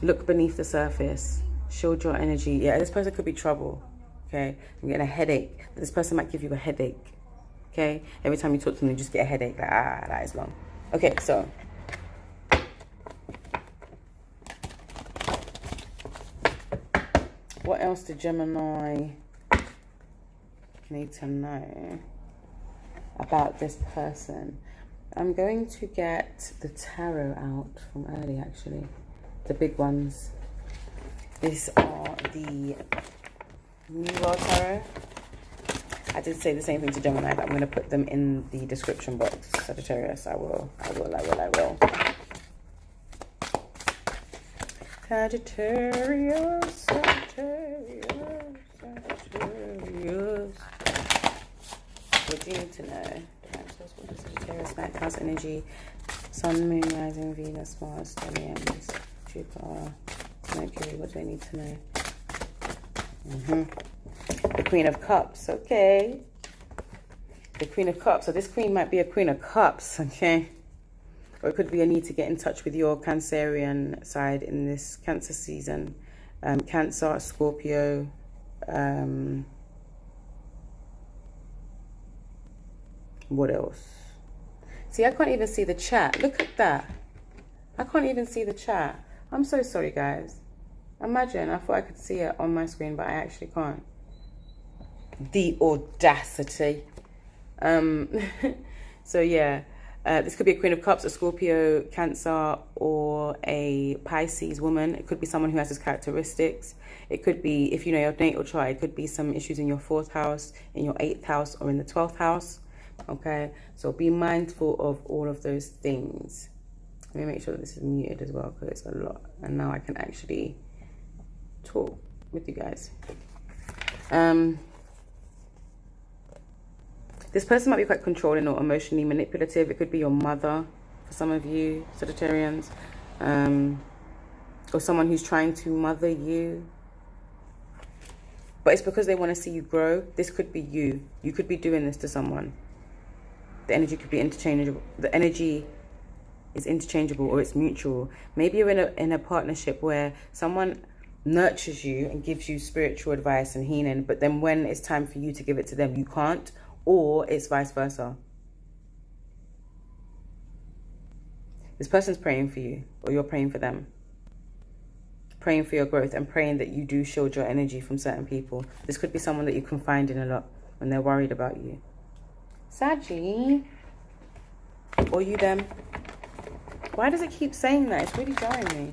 Look beneath the surface. Shield your energy. Yeah, this person could be trouble. Okay, I'm getting a headache. This person might give you a headache. Okay, every time you talk to them, you just get a headache. Like, that is long. Okay, so what else did Gemini need to know about this person? I'm going to get the tarot out from early, actually. The big ones. These are the New World Tarot. I did say the same thing to Gemini, that I'm going to put them in the description box. Sagittarius, I will. Sagittarius. What do you need to know? Sagittarius, ninth house energy, Sun, Moon, Rising, Venus, Mars, Stelliums, Jupiter, Mercury. What do I need to know? The Queen of Cups. Okay. The Queen of Cups. So this queen might be a Queen of Cups. Okay. Or it could be a need to get in touch with your Cancerian side in this Cancer season. Cancer, Scorpio. What else? See, I can't even see the chat. Look at that. I can't even see the chat. I'm so sorry, guys. Imagine, I thought I could see it on my screen, but I actually can't. The audacity. So yeah, this could be a Queen of Cups, a Scorpio, Cancer, or a Pisces woman. It could be someone who has these characteristics. It could be, if you know your natal chart, it could be some issues in your 4th house, in your 8th house, or in the 12th house. Okay, so be mindful of all of those things. Let me make sure that this is muted as well, because it's a lot. And now I can actually talk with you guys. This person might be quite controlling or emotionally manipulative. It could be your mother for some of you Sagittarians, or someone who's trying to mother you. But it's because they want to see you grow. This could be you. You could be doing this to someone. The energy could be interchangeable. The energy is interchangeable, or it's mutual. Maybe you're in a partnership where someone nurtures you and gives you spiritual advice and healing, but then when it's time for you to give it to them, you can't, or it's vice versa. This person's praying for you, or you're praying for them. Praying for your growth and praying that you do shield your energy from certain people. This could be someone that you confide in a lot when they're worried about you. Saggy. Or you them. Why does it keep saying that? It's really jarring me.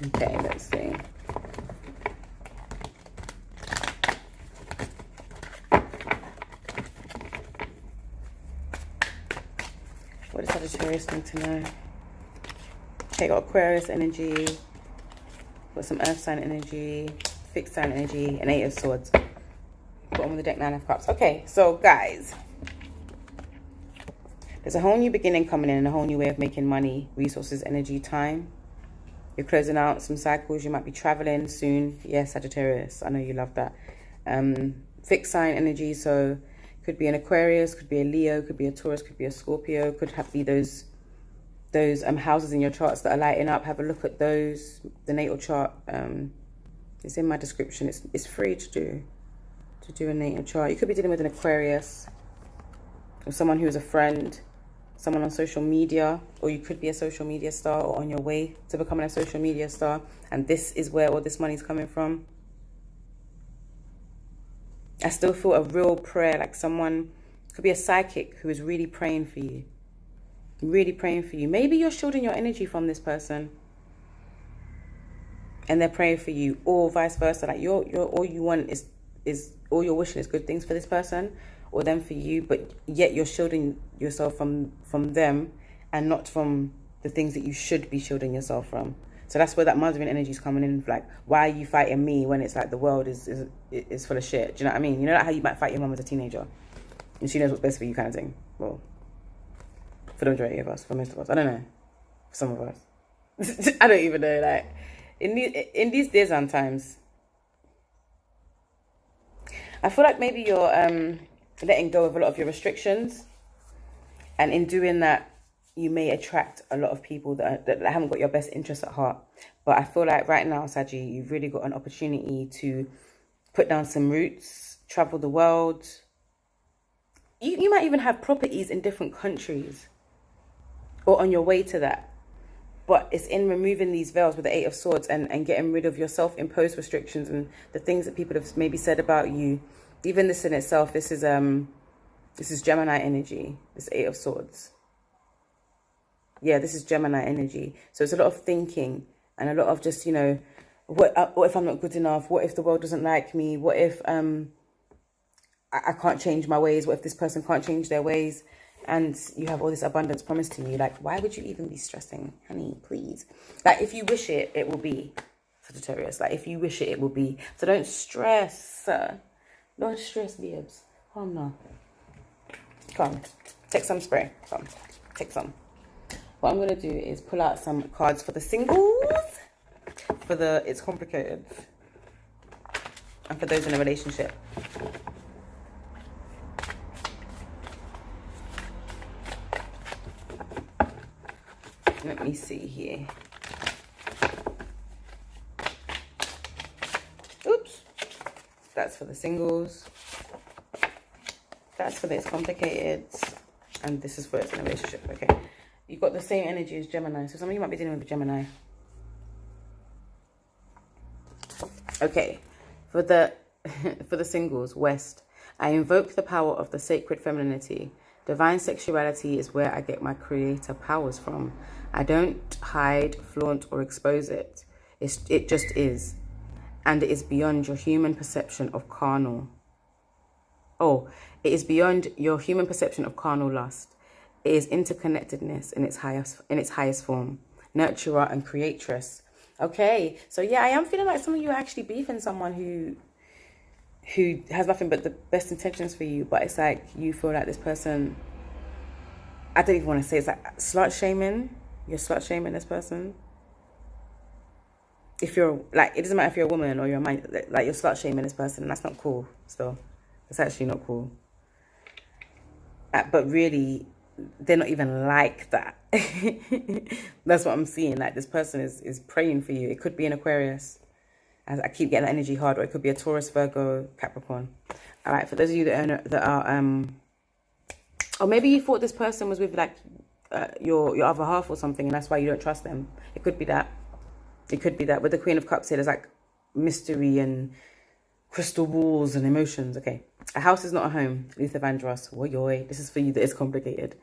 Okay, let's see. What does Sagittarius need to know? Okay, got Aquarius energy, got some Earth sign energy, fixed sign energy, and 8 of Swords. Bottom of the deck, 9 of Cups. Okay, so guys, there's a whole new beginning coming in, and a whole new way of making money, resources, energy, time. You're closing out some cycles. You might be traveling soon. Yes, Sagittarius, I know you love that. Fixed sign energy, so could be an Aquarius, could be a Leo, could be a Taurus, could be a Scorpio, could be those houses in your charts that are lighting up. Have a look at those. The natal chart, it's in my description. It's free to do a natal chart. You could be dealing with an Aquarius, or someone who is a friend, someone on social media, or you could be a social media star, or on your way to becoming a social media star, and this is where all this money is coming from. I still feel a real prayer, like someone could be a psychic who is really praying for you. Really praying for you. Maybe you're shielding your energy from this person, and they're praying for you, or vice versa. Like you're all you want is all you're wishing is good things for this person or them for you, but yet you're shielding yourself from them and not from the things that you should be shielding yourself from. So that's where that mothering energy is coming in. Like, why are you fighting me when it's like the world is full of shit? Do you know what I mean? You know, like how you might fight your mom as a teenager and she knows what's best for you, kind of thing. Well, for the majority of us, for most of us, I don't know, for some of us, I don't even know. Like in these days and times, I feel like maybe you're letting go of a lot of your restrictions, and in doing that, you may attract a lot of people that haven't got your best interests at heart. But I feel like right now, Saggy, you've really got an opportunity to put down some roots, travel the world. You might even have properties in different countries, or on your way to that. But it's in removing these veils with the 8 of Swords and getting rid of your self-imposed restrictions and the things that people have maybe said about you. Even this in itself, this is Gemini energy, this 8 of Swords. Yeah, this is Gemini energy. So it's a lot of thinking and a lot of just, you know, what if I'm not good enough? What if the world doesn't like me? What if I can't change my ways? What if this person can't change their ways? And you have all this abundance promised to you. Like, why would you even be stressing? Honey, please. Like, if you wish it, it will be. Sagittarius. Like, if you wish it, it will be. So don't stress. Don't stress, babes. Come now. Come. Take some spray. Come. Take some. What I'm going to do is pull out some cards for the singles. For the it's complicated. And for those in a relationship. Let me see here. That's for the singles. That's for the it's complicated. And this is for it's in a relationship. Okay. You've got the same energy as Gemini. So some of you might be dealing with Gemini. Okay. For the for the singles, West. I invoke the power of the sacred femininity. Divine sexuality is where I get my creator powers from. I don't hide, flaunt, or expose it. It just is. And it is beyond your human perception of carnal. Oh, it is beyond your human perception of carnal lust. It is interconnectedness in its highest form. Nurturer and creatress. Okay, so yeah, I am feeling like some of you are actually beefing someone who has nothing but the best intentions for you, but it's like you feel like this person, I don't even want to say, it's like slut shaming. You're slut shaming this person. If you're like, it doesn't matter if you're a woman or you're a man, like you're slut shaming this person, and that's not cool. Still, it's actually not cool. But really, they're not even like that. That's what I'm seeing. Like this person is praying for you. It could be an Aquarius, as I keep getting that energy hard, or it could be a Taurus, Virgo, Capricorn. All right, for those of you that are or maybe you thought this person was with like your other half or something, and that's why you don't trust them. It could be that. It could be that. With the Queen of Cups here, there's like mystery and crystal balls and emotions. Okay. A house is not a home. Luther Vandross. Woyoy. This is for you that is complicated.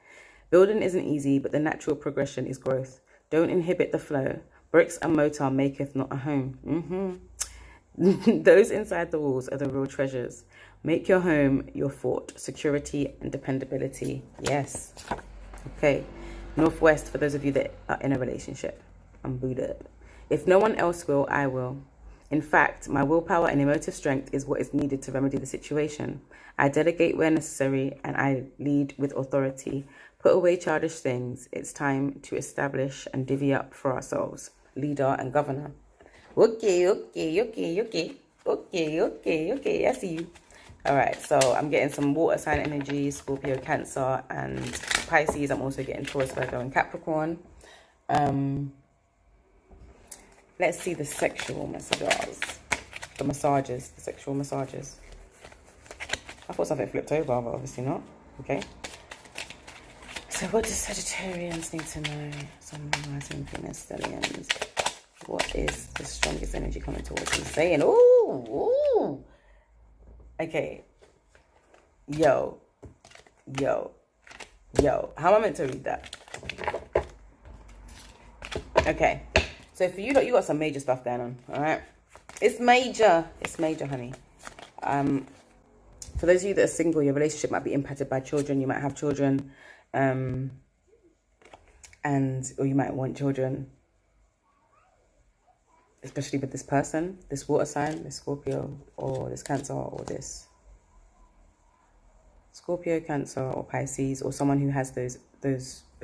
Building isn't easy, but the natural progression is growth. Don't inhibit the flow. Bricks and mortar maketh not a home. Those inside the walls are the real treasures. Make your home your fort. Security and dependability. Yes. Okay. Northwest, for those of you that are in a relationship. I'm booted. If no one else will, I will. In fact, my willpower and emotive strength is what is needed to remedy the situation. I delegate where necessary and I lead with authority. Put away childish things. It's time to establish and divvy up for ourselves. Leader and governor. Okay. I see you. All right, so I'm getting some water sign energy, Scorpio, Cancer, and Pisces. I'm also getting Taurus, Virgo, and Capricorn. Let's see the sexual messages. The sexual massages. I thought something flipped over, but obviously not. Okay. So what do Sagittarians need to know? Some rising Venus stelliums. What is the strongest energy coming towards you? Saying, ooh. Okay. Yo. How am I meant to read that? Okay. So for you, you got some major stuff going on, all right? It's major, honey. For those of you that are single, your relationship might be impacted by children. You might have children, or you might want children, especially with this person, this water sign, this Scorpio, or this Cancer, or this Scorpio, Cancer, or Pisces, or someone who has those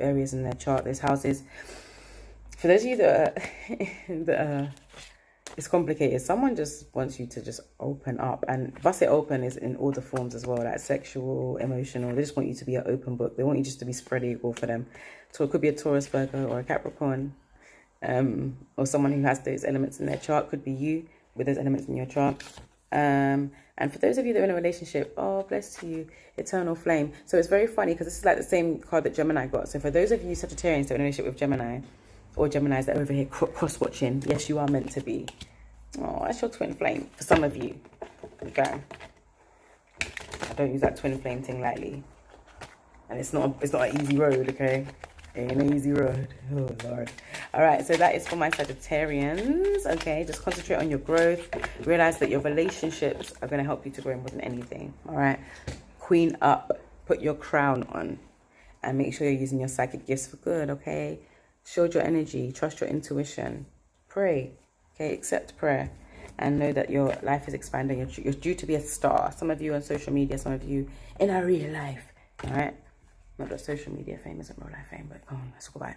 areas in their chart, those houses. For those of you that are, it's complicated. Someone just wants you to just open up, and bust it open is in all the forms as well, like sexual, emotional. They just want you to be an open book. They want you just to be spread eagle for them. So it could be a Taurus, Virgo, or a Capricorn, or someone who has those elements in their chart. Could be you with those elements in your chart. And for those of you that are in a relationship, oh, bless you, eternal flame. So it's very funny because this is like the same card that Gemini got. So for those of you Sagittarians that are in a relationship with Gemini, or Geminis that are over here cross-watching, yes, you are meant to be. Oh, that's your twin flame for some of you. Okay. I don't use that twin flame thing lightly. And it's not an easy road, okay? It ain't an easy road. Oh, Lord. All right, so that is for my Sagittarians, okay? Just concentrate on your growth. Realize that your relationships are going to help you to grow more than anything, all right? Queen up. Put your crown on. And make sure you're using your psychic gifts for good, okay? Shield your energy. Trust your intuition. Pray. Okay, accept prayer. And know that your life is expanding. You're due to be a star. Some of you on social media, some of you in a real life. All right? Not that social media fame isn't real life fame, but let's talk about it.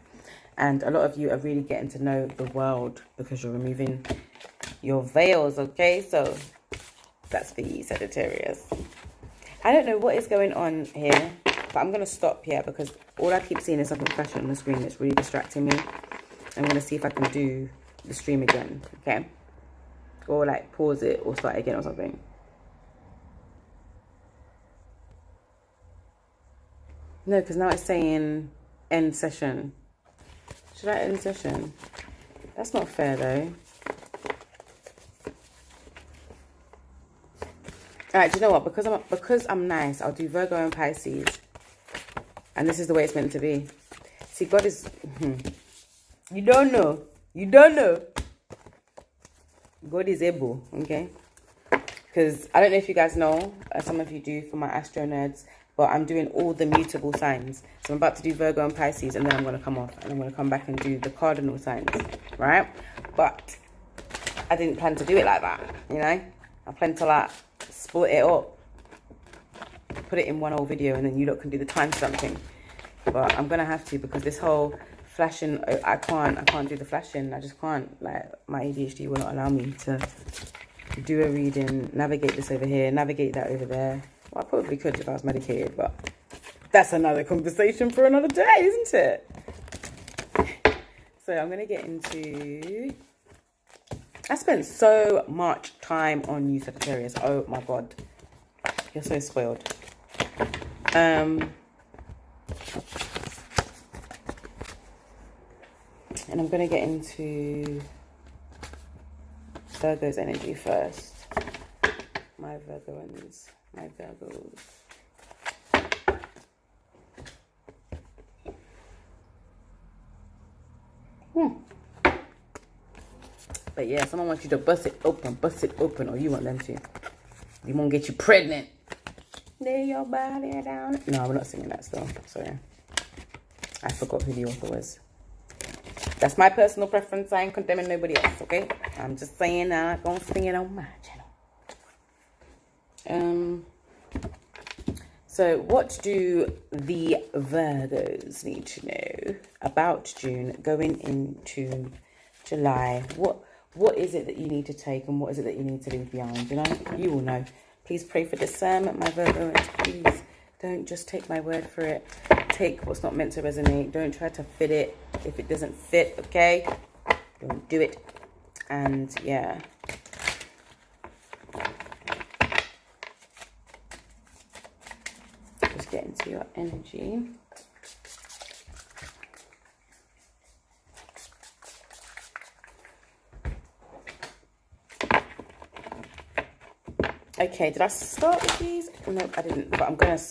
And a lot of you are really getting to know the world because you're removing your veils, okay? So that's for you, Sagittarius. I don't know what is going on here, but I'm going to stop here because all I keep seeing is something flashing on the screen that's really distracting me. I'm going to see if I can do the stream again, okay? Or like pause it or start again or something. No, because now it's saying end session. Should I end session? That's not fair though. Alright, do you know what? Because I'm nice, I'll do Virgo and Pisces. And this is the way it's meant to be. See, God is... You don't know. You don't know. God is able, okay? Because I don't know if you guys know, some of you do for my astro nerds, but I'm doing all the mutable signs. So I'm about to do Virgo and Pisces, and then I'm going to come off, and I'm going to come back and do the cardinal signs, right? But I didn't plan to do it like that, you know? I plan to like split it up, put it in one whole video, and then you lot can do the time something. But I'm going to have to, because this whole flashing, I can't do the flashing. I just can't. Like, my ADHD will not allow me to do a reading, navigate this over here, navigate that over there. Well, I probably could if I was medicated, but that's another conversation for another day, isn't it? So I'm going to get into... I spent so much time on you, Sagittarius. Oh my God. You're so spoiled. And I'm going to get into Virgo's energy first. My Virgos. But yeah, someone wants you to bust it open, or you want them to. You won't get you pregnant. Lay your body down. No, we're not singing that still. Sorry. I forgot who the author was. That's my personal preference. I ain't condemning nobody else, okay? I'm just saying I'm not gonna sing it on my channel. So what do the Virgos need to know about June going into July? What is it that you need to take, and what is it that you need to leave behind? You know, you will know. Please pray for discernment, my Virgo. Please don't just take my word for it. Take what's not meant to resonate. Don't try to fit it if it doesn't fit, okay? Don't do it. And yeah. Just get into your energy. Okay, did I start with these? No, I didn't, but I'm going to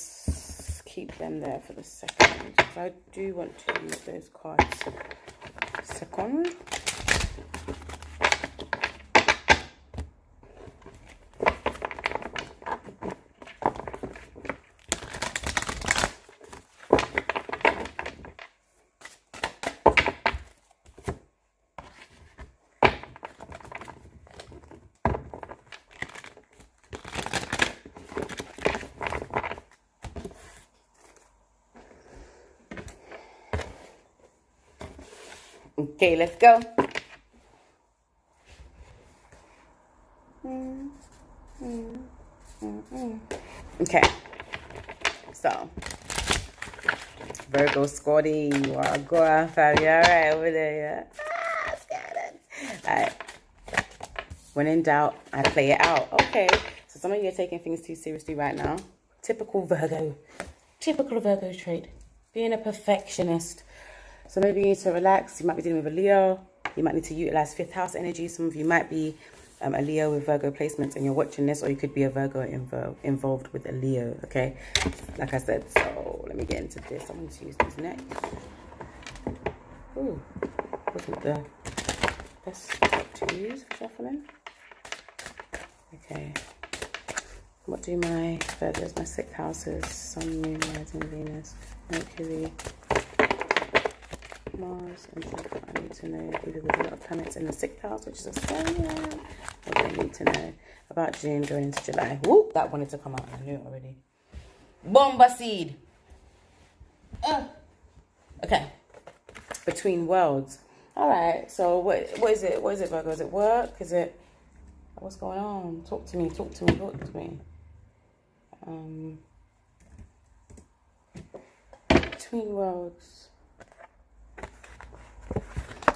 keep them there for the second. Because I do want to use those cards second. Okay, let's go. Okay, so Virgo Squaddy, you are going, Fabio. All right, over there. Yeah. All right. When in doubt, I play it out. Okay, so some of you are taking things too seriously right now. Typical Virgo trait, being a perfectionist. So maybe you need to relax. You might be dealing with a Leo. You might need to utilize 5th house energy. Some of you might be a Leo with Virgo placements and you're watching this, or you could be a Virgo involved with a Leo, okay? Like I said, so let me get into this. I'm going to use these next. Ooh, wasn't the best top to use for shuffling. Okay. What do my Virgos, my 6th houses, Sun, Moon, Rising, Venus, Mercury, Mars, and Jupiter. I need to know who there was a lot of planets in the 6th house, which is a Sun. What do I need to know about June going into July? Whoop, that wanted to come out. I knew it already. Bomba seed. Okay. Between worlds. All right. So what is it? What is it, Virgo? Is it work? Is it? What's going on? Talk to me. Talk to me. Talk to me. Between worlds.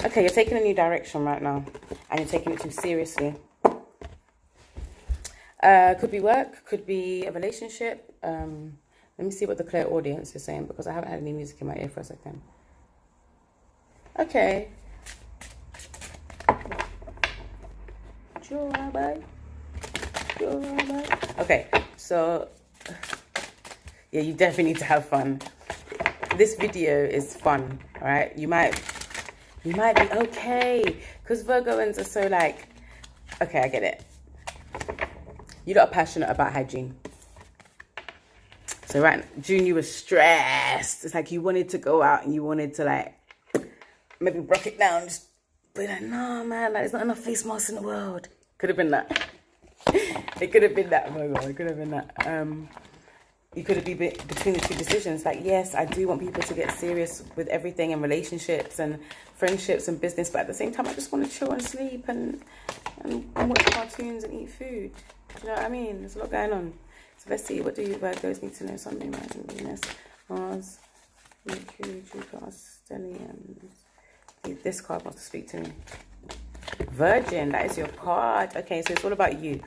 Okay, you're taking a new direction right now, and you're taking it too seriously. Could be work, could be a relationship, Let me see what the clear audience is saying, because I haven't had any music in my ear for a second. Okay. Okay, so yeah, you definitely need to have fun. This video is fun, all right? You might be okay, because Virgoans are so like, okay, I get it. You lot are passionate about hygiene. So right, June, you were stressed. It's like you wanted to go out and you wanted to like maybe break it down, just be like, no man, like there's not enough face masks in the world. Could have been that. It could have been that, Virgo. It could have been that. You could have been between the two decisions. Like, yes, I do want people to get serious with everything and relationships and friendships and business, but at the same time, I just want to chill and sleep and watch cartoons and eat food. You know what I mean? There's a lot going on. So let's see, what do you Virgos need to know? Sun, Moon, Rising, Venus, Mars, Mercury, Jupiter, Stelliums. This card wants to speak to me. Virgin, that is your card. Okay, so it's all about you.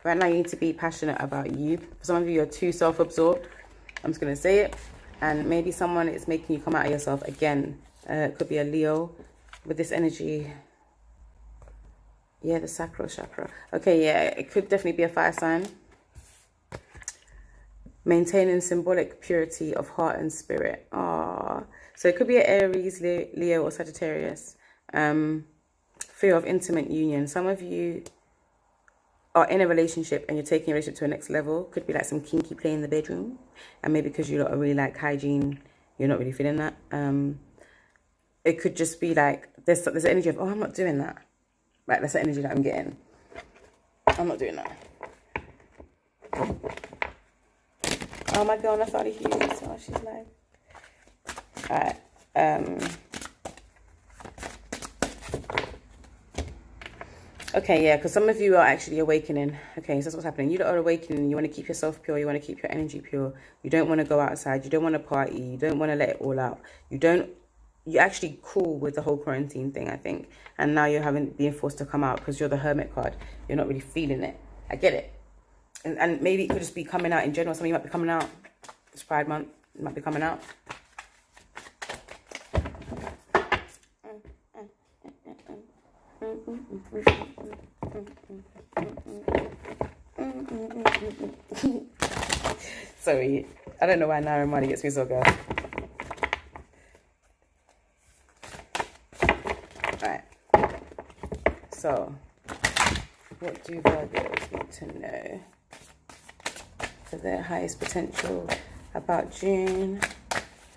Right now, you need to be passionate about you. For some of you, you're too self-absorbed. I'm just going to say it. And maybe someone is making you come out of yourself again. It could be a Leo with this energy. Yeah, the sacral chakra. Okay, yeah, it could definitely be a fire sign. Maintaining symbolic purity of heart and spirit. So it could be an Aries, Leo, or Sagittarius. Fear of intimate union. Some of you are in a relationship and you're taking your relationship to a next level. Could be like some kinky play in the bedroom. And maybe because you don't really like hygiene, you're not really feeling that. It could just be like, there's an energy of, oh, I'm not doing that. Right, that's the energy that I'm getting. I'm not doing that. Oh my God, I thought of you. So she's like, all right. Okay, yeah, because some of you are actually awakening. Okay, so that's what's happening. You are awakening. You want to keep yourself pure. You want to keep your energy pure. You don't want to go outside. You don't want to party. You don't want to let it all out. You're actually cool with the whole quarantine thing, I think. And now you're being forced to come out because you're the Hermit card. You're not really feeling it. I get it. And maybe it could just be coming out in general. Some of you might be coming out. It's Pride Month. You might be coming out. Sorry, I don't know why Naira Money gets me so good. Alright, so what do Virgos need to know for their highest potential about June,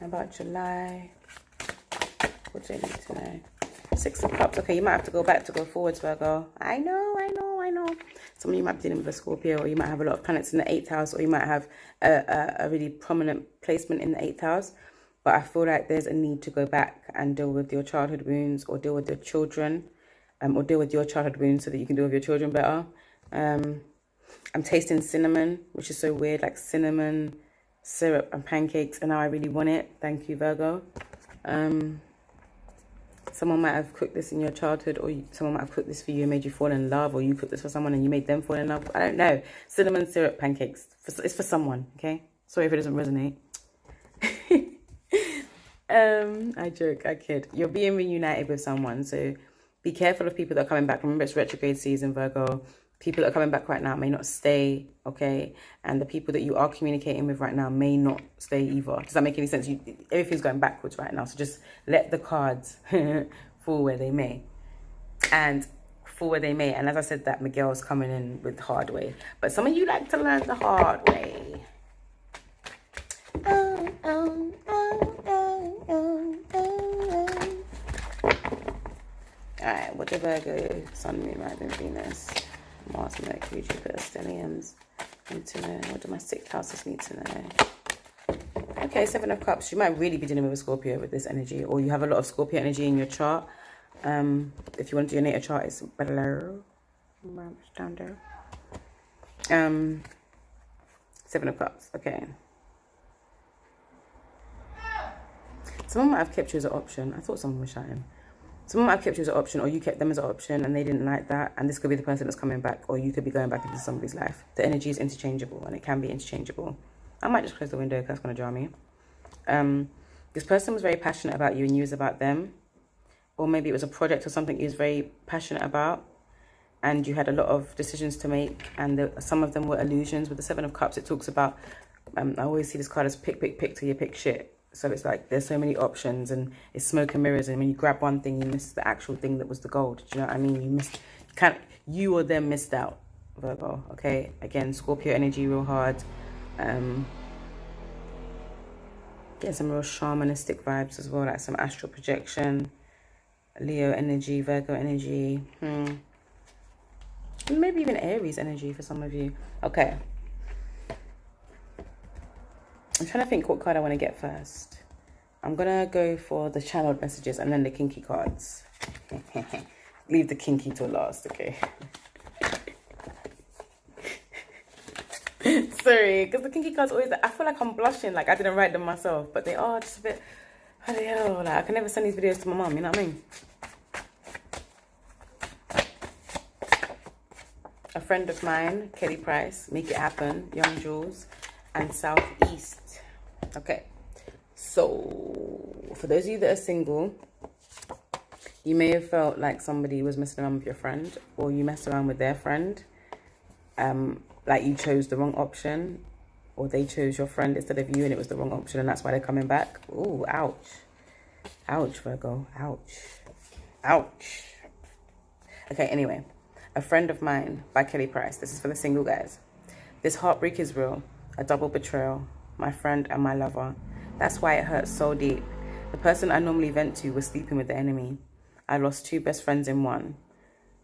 about July? What do they need to know? Six of Cups. Okay, you might have to go back to go forwards, Virgo. I know. Some of you might be dealing with a Scorpio, or you might have a lot of planets in the 8th house, or you might have a really prominent placement in the 8th house. But I feel like there's a need to go back and deal with your childhood wounds, or deal with your children, or deal with your childhood wounds so that you can deal with your children better. I'm tasting cinnamon, which is so weird, like cinnamon syrup and pancakes, and now I really want it. Thank you, Virgo. Someone might have cooked this in your childhood, or someone might have cooked this for you and made you fall in love, or you cooked this for someone and you made them fall in love. I don't know. Cinnamon syrup pancakes. It's for someone, okay? Sorry if it doesn't resonate. I joke, I kid. You're being reunited with someone, so be careful of people that are coming back. Remember, it's retrograde season, Virgo. People that are coming back right now may not stay, okay? And the people that you are communicating with right now may not stay either. Does that make any sense? Everything's going backwards right now. So just let the cards fall where they may. And fall where they may. And as I said, that Miguel's coming in with the hard way. But some of you like to learn the hard way. Alright, what the Virgo, Sun, Moon, Rising, Venus, Mars, Mercury, Jupiter, Stelliums need to know? What do my 6th houses need to know? Okay, 7 of Cups. You might really be dealing with a Scorpio with this energy, or you have a lot of Scorpio energy in your chart. If you want to do your natal chart, it's below. Down there. 7 of Cups. Okay. Someone might have kept you as an option. I thought someone was shouting. Someone might have kept you as an option, or you kept them as an option and they didn't like that. And this could be the person that's coming back, or you could be going back into somebody's life. The energy is interchangeable, and it can be interchangeable. I might just close the window because that's going to jar me. This person was very passionate about you and you was about them. Or maybe it was a project or something you was very passionate about. And you had a lot of decisions to make. And some of them were illusions. With the Seven of Cups, it talks about, I always see this card as pick till you pick shit. So it's like there's so many options and it's smoke and mirrors. And when you grab one thing, you miss the actual thing that was the gold. Do you know what I mean? You or them missed out, Virgo. Okay? Again, Scorpio energy real hard. Getting some real shamanistic vibes as well, like some astral projection. Leo energy, Virgo energy. Maybe even Aries energy for some of you. Okay. I'm trying to think what card I want to get first. I'm going to go for the channeled messages and then the kinky cards. Leave the kinky till last, okay? Sorry, because the kinky cards always, I feel like I'm blushing, like I didn't write them myself, but they are just a bit, holy hell, like I can never send these videos to my mum, you know what I mean? A friend of mine, Kelly Price, Make It Happen, Young Jules, and Southeast. Okay, so for those of you that are single, you may have felt like somebody was messing around with your friend, or you messed around with their friend, like you chose the wrong option, or they chose your friend instead of you and it was the wrong option and that's why they're coming back. Ooh, ouch. Ouch, Virgo. Ouch. Ouch. Okay, anyway. A Friend of Mine by Kelly Price. This is for the single guys. This heartbreak is real. A double betrayal. My friend and my lover. That's why it hurts so deep. The person I normally vent to was sleeping with the enemy. I lost 2 best friends in one.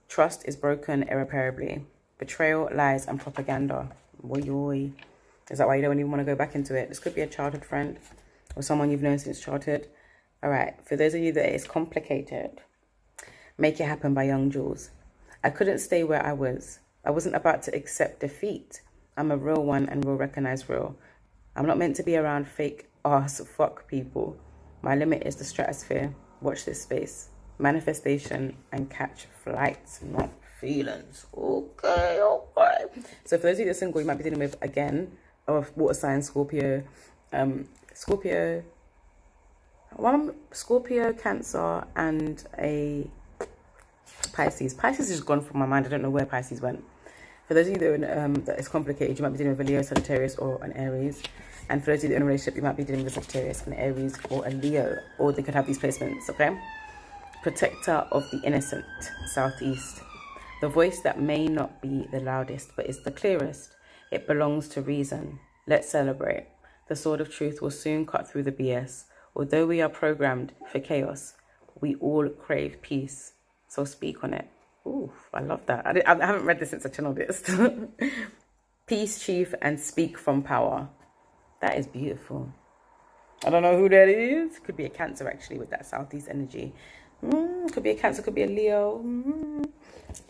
Trust is broken irreparably. Betrayal, lies, and propaganda. Woy. Is that why you don't even want to go back into it? This could be a childhood friend or someone you've known since childhood. All right. For those of you that it's complicated, Make It Happen by Young Jules. I couldn't stay where I was. I wasn't about to accept defeat. I'm a real one and will recognize real. I'm not meant to be around fake ass fuck people. My limit is the stratosphere. Watch this space. Manifestation and catch flights, not feelings. Okay. So for those of you that are single, you might be dealing with, again, a water sign, Scorpio, Scorpio, Cancer, and a Pisces. Pisces is gone from my mind. I don't know where Pisces went. For those of you that it's complicated, you might be dealing with a Leo, Sagittarius, or an Aries. And for those of you that are in a relationship, you might be dealing with a Sagittarius, an Aries, or a Leo. Or they could have these placements, okay? Protector of the innocent, Southeast. The voice that may not be the loudest, but is the clearest. It belongs to reason. Let's celebrate. The sword of truth will soon cut through the BS. Although we are programmed for chaos, we all crave peace. So speak on it. Ooh, I love that. I haven't read this since I channeled this. Peace, chief, and speak from power. That is beautiful. I don't know who that is. Could be a Cancer, actually, with that Southeast energy. Could be a Cancer, could be a Leo.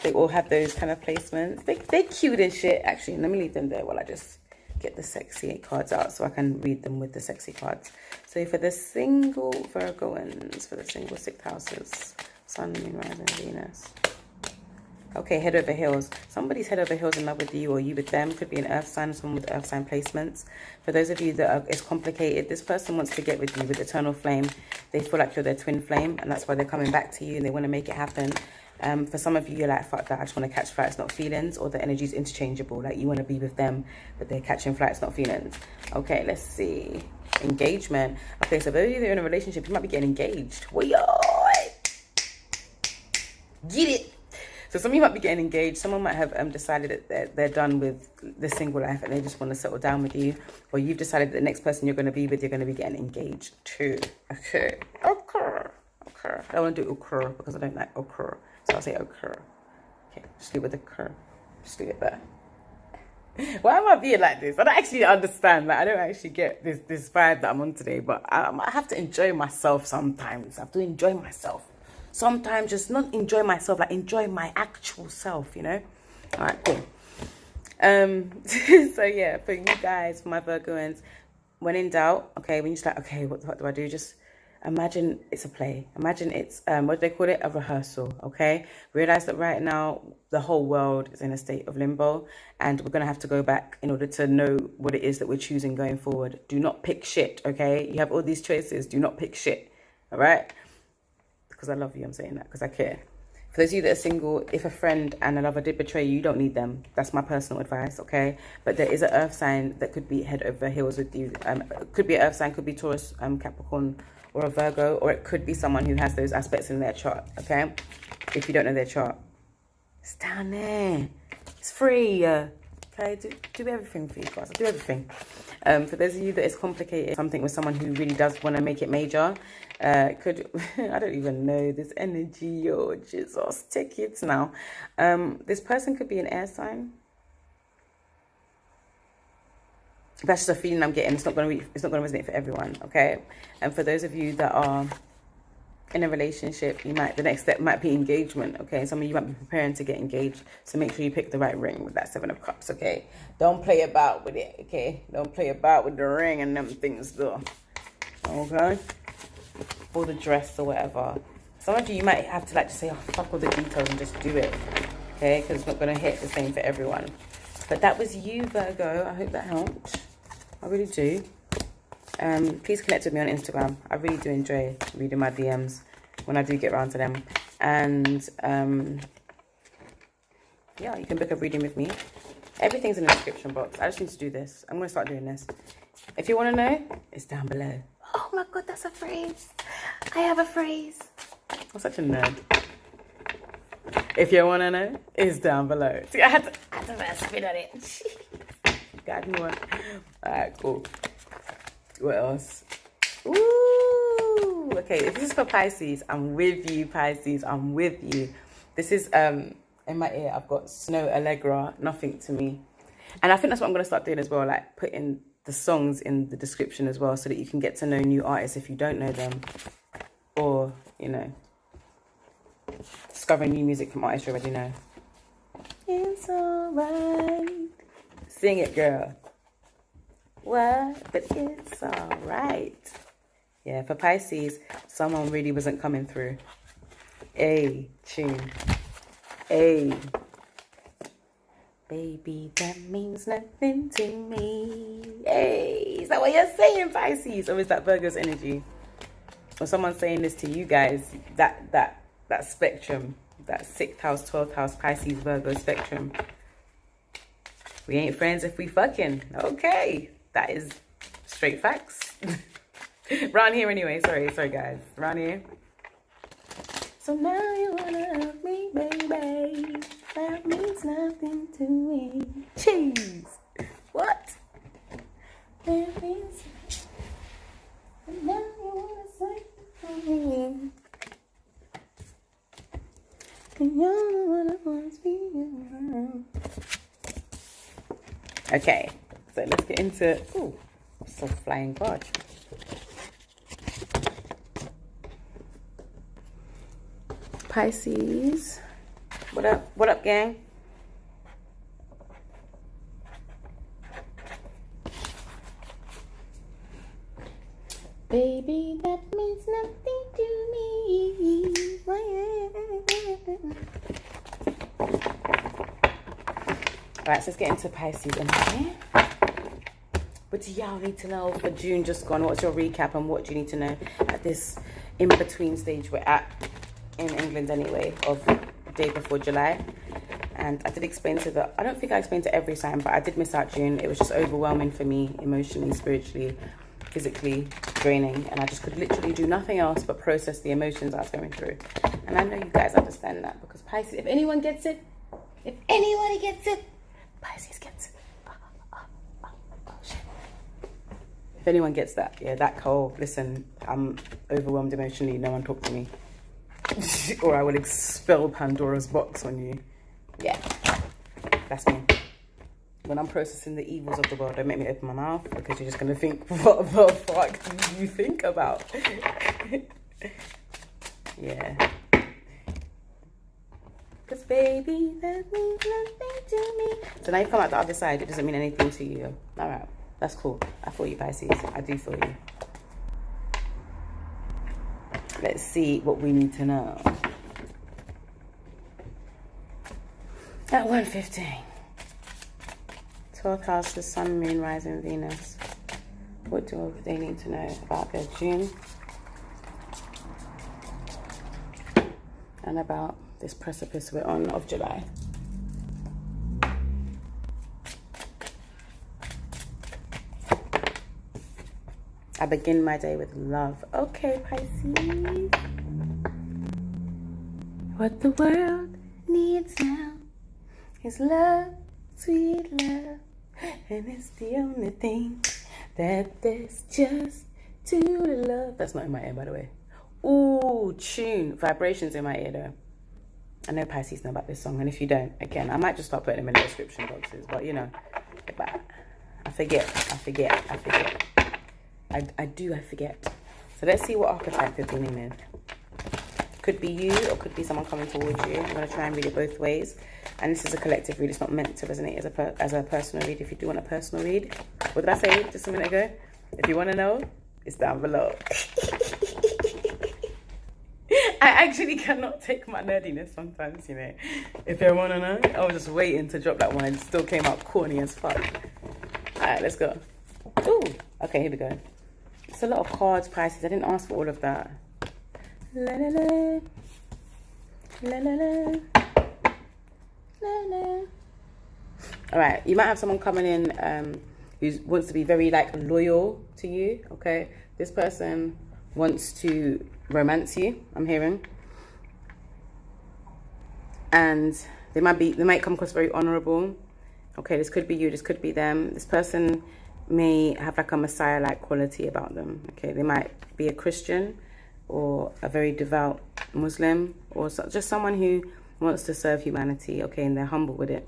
They all have those kind of placements. They're cute as shit. Actually, let me leave them there while I just get the sexy cards out so I can read them with the sexy cards. So for the single Virgoans, for the single 6th houses, Sun, Moon, Rising, Venus. Okay, head over heels. Somebody's head over heels in love with you or you with them. Could be an earth sign, someone with earth sign placements. For those of you that it's complicated, this person wants to get with you with eternal flame. They feel like you're their twin flame and that's why they're coming back to you and they want to make it happen. For some of you, you're like, fuck that, I just want to catch flights, not feelings, or the energy is interchangeable. Like you want to be with them, but they're catching flights, not feelings. Okay, let's see. Engagement. Okay, so those of you that are in a relationship, you might be getting engaged. Get it. So some of you might be getting engaged. Someone might have decided that they're done with the single life and they just want to settle down with you. Or you've decided that the next person you're going to be with, you're going to be getting engaged too. Okay. I don't want to do occur because I don't like occur. So I'll say occur. Okay, just leave it with occur. Just leave it there. Why am I being like this? I don't actually understand. Like I don't actually get this vibe that I'm on today. But I have to enjoy myself sometimes. I have to enjoy myself. Sometimes just not enjoy myself, like enjoy my actual self, you know? All right, cool. So yeah, for you guys, for my Virgoans, when in doubt, okay, when you're just like, okay, what the fuck do I do? Just imagine it's a play. Imagine it's, what do they call it? A rehearsal, okay? Realize that right now, the whole world is in a state of limbo, and we're going to have to go back in order to know what it is that we're choosing going forward. Do not pick shit, okay? You have all these choices. Do not pick shit, all right? Because I love you, I'm saying that because I care. For those of you that are single, if a friend and a lover did betray you, you don't need them. That's my personal advice, okay? But there is an earth sign that could be head over heels with you. It could be an earth sign, could be Taurus, Capricorn, or a Virgo, or it could be someone who has those aspects in their chart, okay? If you don't know their chart, it's down there. It's free, okay? Do everything for you guys. Do everything. For those of you that it's complicated, something with someone who really does want to make it major, could, I don't even know this energy, oh Jesus, take it now. This person could be an air sign. That's just a feeling I'm getting. It's not going to resonate for everyone, okay? And for those of you that are in a relationship, the next step might be engagement, okay? Some of you might be preparing to get engaged, so make sure you pick the right ring with that 7 of Cups, okay? Don't play about with it, okay? Don't play about with the ring and them things, though, okay? Or the dress or whatever. Some of you might have to like just say, oh, fuck all the details and just do it, okay? Because it's not going to hit the same for everyone. But that was you, Virgo. I hope that helped. I really do. Please connect with me on Instagram. I really do enjoy reading my DMs when I do get around to them. And yeah, you can book a reading with me. Everything's in the description box. I just need to do this. I'm going to start doing this. If you want to know, it's down below. Oh my God, that's a phrase. I have a phrase. I'm such a nerd. If you want to know, it's down below. See, I had to spin on it. God knew it. Alright, cool. What else? Ooh, okay, if this is for Pisces, I'm with you, Pisces. I'm with you. This is, in my ear, I've got Snow Allegra, Nothing to Me. And I think that's what I'm going to start doing as well, like putting the songs in the description as well so that you can get to know new artists if you don't know them. Or, you know, discovering new music from artists you already know. It's alright. Sing it, girl. What? But it's alright. Yeah, for Pisces, someone really wasn't coming through. A tune. A. Baby, that means nothing to me. Hey, is that what you're saying, Pisces? Or is that Virgo's energy? Or someone saying this to you guys, that spectrum, that 6th house, 12th house, Pisces, Virgo spectrum. We ain't friends if we fucking. Okay, that is straight facts. Round here anyway, sorry guys, round here. So now you wanna love me, baby. That means nothing to me. Cheese. What? That means. And now you wanna say to me. And you're what I want to be. Okay, so let's get into. Ooh, so flying card. Pisces. What up? What up, gang? Baby, that means nothing to me. Alright, so let's get into Pisces energy. What do y'all need to know for June just gone? What's your recap and what do you need to know at this in-between stage we're at in England anyway, of the day before July? And I did explain to I don't think I explained to every sign, but I did miss out June. It was just overwhelming for me, emotionally, spiritually, physically draining, and I just could literally do nothing else but process the emotions I was going through. And I know you guys understand that, because Pisces, if anyone gets it, if anybody gets it, Pisces gets it. Oh, shit. If anyone gets that, yeah, that cold, listen, I'm overwhelmed emotionally, no one talk to me. Or I will expel Pandora's box on you. Yeah, that's me. When I'm processing the evils of the world, don't make me open my mouth, because you're just going to think, what the fuck do you think about? Yeah. Because baby, that means nothing to me. So now you come out the other side, it doesn't mean anything to you. Alright, that's cool. I feel you, Pisces. I do feel you. Let's see what we need to know. At 1:15. 12th house, the sun, moon, rising, Venus. What do they need to know about their June? And about this precipice we're on of July. I begin my day with love. Okay, Pisces. What the world needs now is love, sweet love. And it's the only thing that there's just to love. That's not in my ear, by the way. Ooh, tune. Vibrations in my ear, though. I know Pisces know about this song. And if you don't, again, I might just start putting them in the description boxes. But, you know, I forget. I forget. So let's see what archetype you're dealing with. Could be you or could be someone coming towards you. I'm going to try and read it both ways. And this is a collective read. It's not meant to resonate as a personal read. If you do want a personal read, what did I say just a minute ago? If you want to know, it's down below. I actually cannot take my nerdiness sometimes, you know. If you want to know, I was just waiting to drop that one and it still came out corny as fuck. Alright, let's go. Ooh, okay, here we go. It's a lot of cards, Pisces. I didn't ask for all of that. La la la. La la la. La la. Alright, you might have someone coming in who wants to be very like loyal to you, okay? This person wants to romance you, I'm hearing. And they might come across very honorable. Okay, this could be you, this could be them. This person may have like a messiah-like quality about them. Okay, they might be a Christian or a very devout Muslim or just someone who wants to serve humanity, okay, and they're humble with it.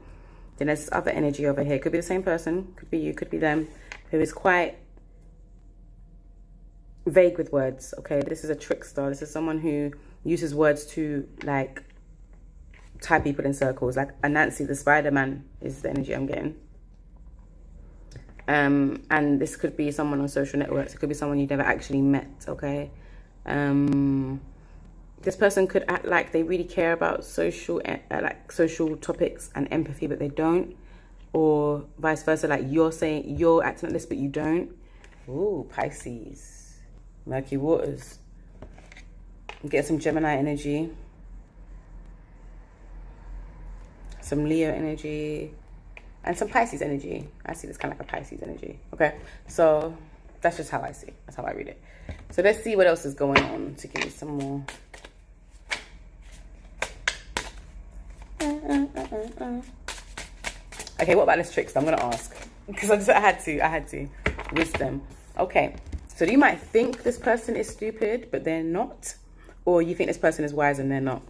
Then there's this other energy over here. Could be the same person, could be you, could be them, who is quite vague with words, okay? This is a trickster. This is someone who uses words to like tie people in circles, like a Nancy the Spider-Man is the energy I'm getting. And this could be someone on social networks. It could be someone you've never actually met, okay? This person could act like they really care about social topics and empathy, but they don't, or vice versa. Like you're saying you're acting like this, but you don't. Ooh, Pisces, murky waters. Get some Gemini energy, some Leo energy, and some Pisces energy. I see this kind of like a Pisces energy. Okay, so that's just how I see. That's how I read it. So let's see what else is going on to give you some more. Okay, what about this trickster? I'm gonna ask because I had to. Wisdom. Okay, so you might think this person is stupid, but they're not, or you think this person is wise and they're not,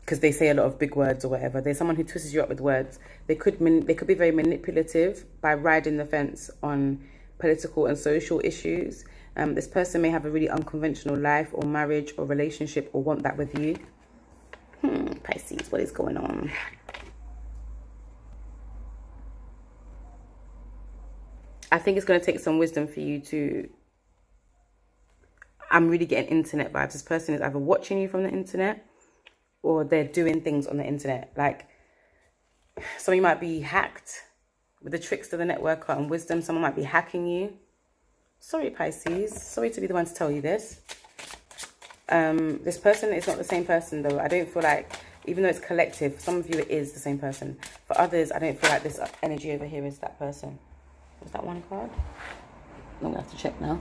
because they say a lot of big words or whatever. There's someone who twists you up with words. They could be very manipulative by riding the fence on political and social issues. This person may have a really unconventional life or marriage or relationship or want that with you. Pisces, what is going on? I think it's going to take some wisdom for you to... I'm really getting internet vibes. This person is either watching you from the internet or they're doing things on the internet. Like, some of you might be hacked with the tricks to the networker and wisdom. Someone might be hacking you. Sorry, Pisces. Sorry to be the one to tell you this. This person is not the same person, though. I don't feel like, even though it's collective, some of you it is the same person. For others, I don't feel like this energy over here is that person. Was that one card? I'm going to have to check now.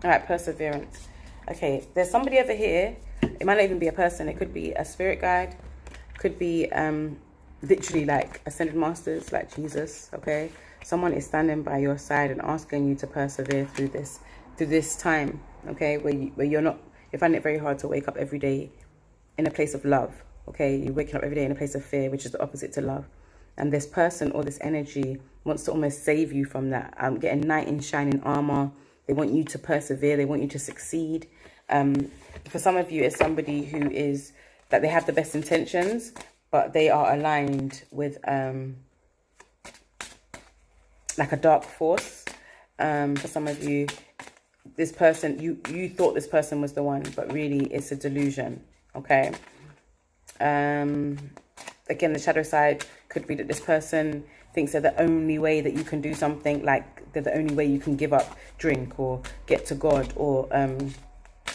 All right, perseverance. Okay, there's somebody over here. It might not even be a person. It could be a spirit guide. Could be literally like ascended masters, like Jesus, okay? Someone is standing by your side and asking you to persevere through this time, okay? Where you're finding it very hard to wake up every day in a place of love, okay? You're waking up every day in a place of fear, which is the opposite to love. And this person or this energy wants to almost save you from that. Getting knight in shining armor. They want you to persevere. They want you to succeed. For some of you, it's somebody who is that they have the best intentions, but they are aligned with like a dark force. For some of you, this person, you thought this person was the one, but really it's a delusion. Okay. Again, the shadow side could be that this person thinks they're the only way that you can do something, like they're the only way you can give up drink or get to God or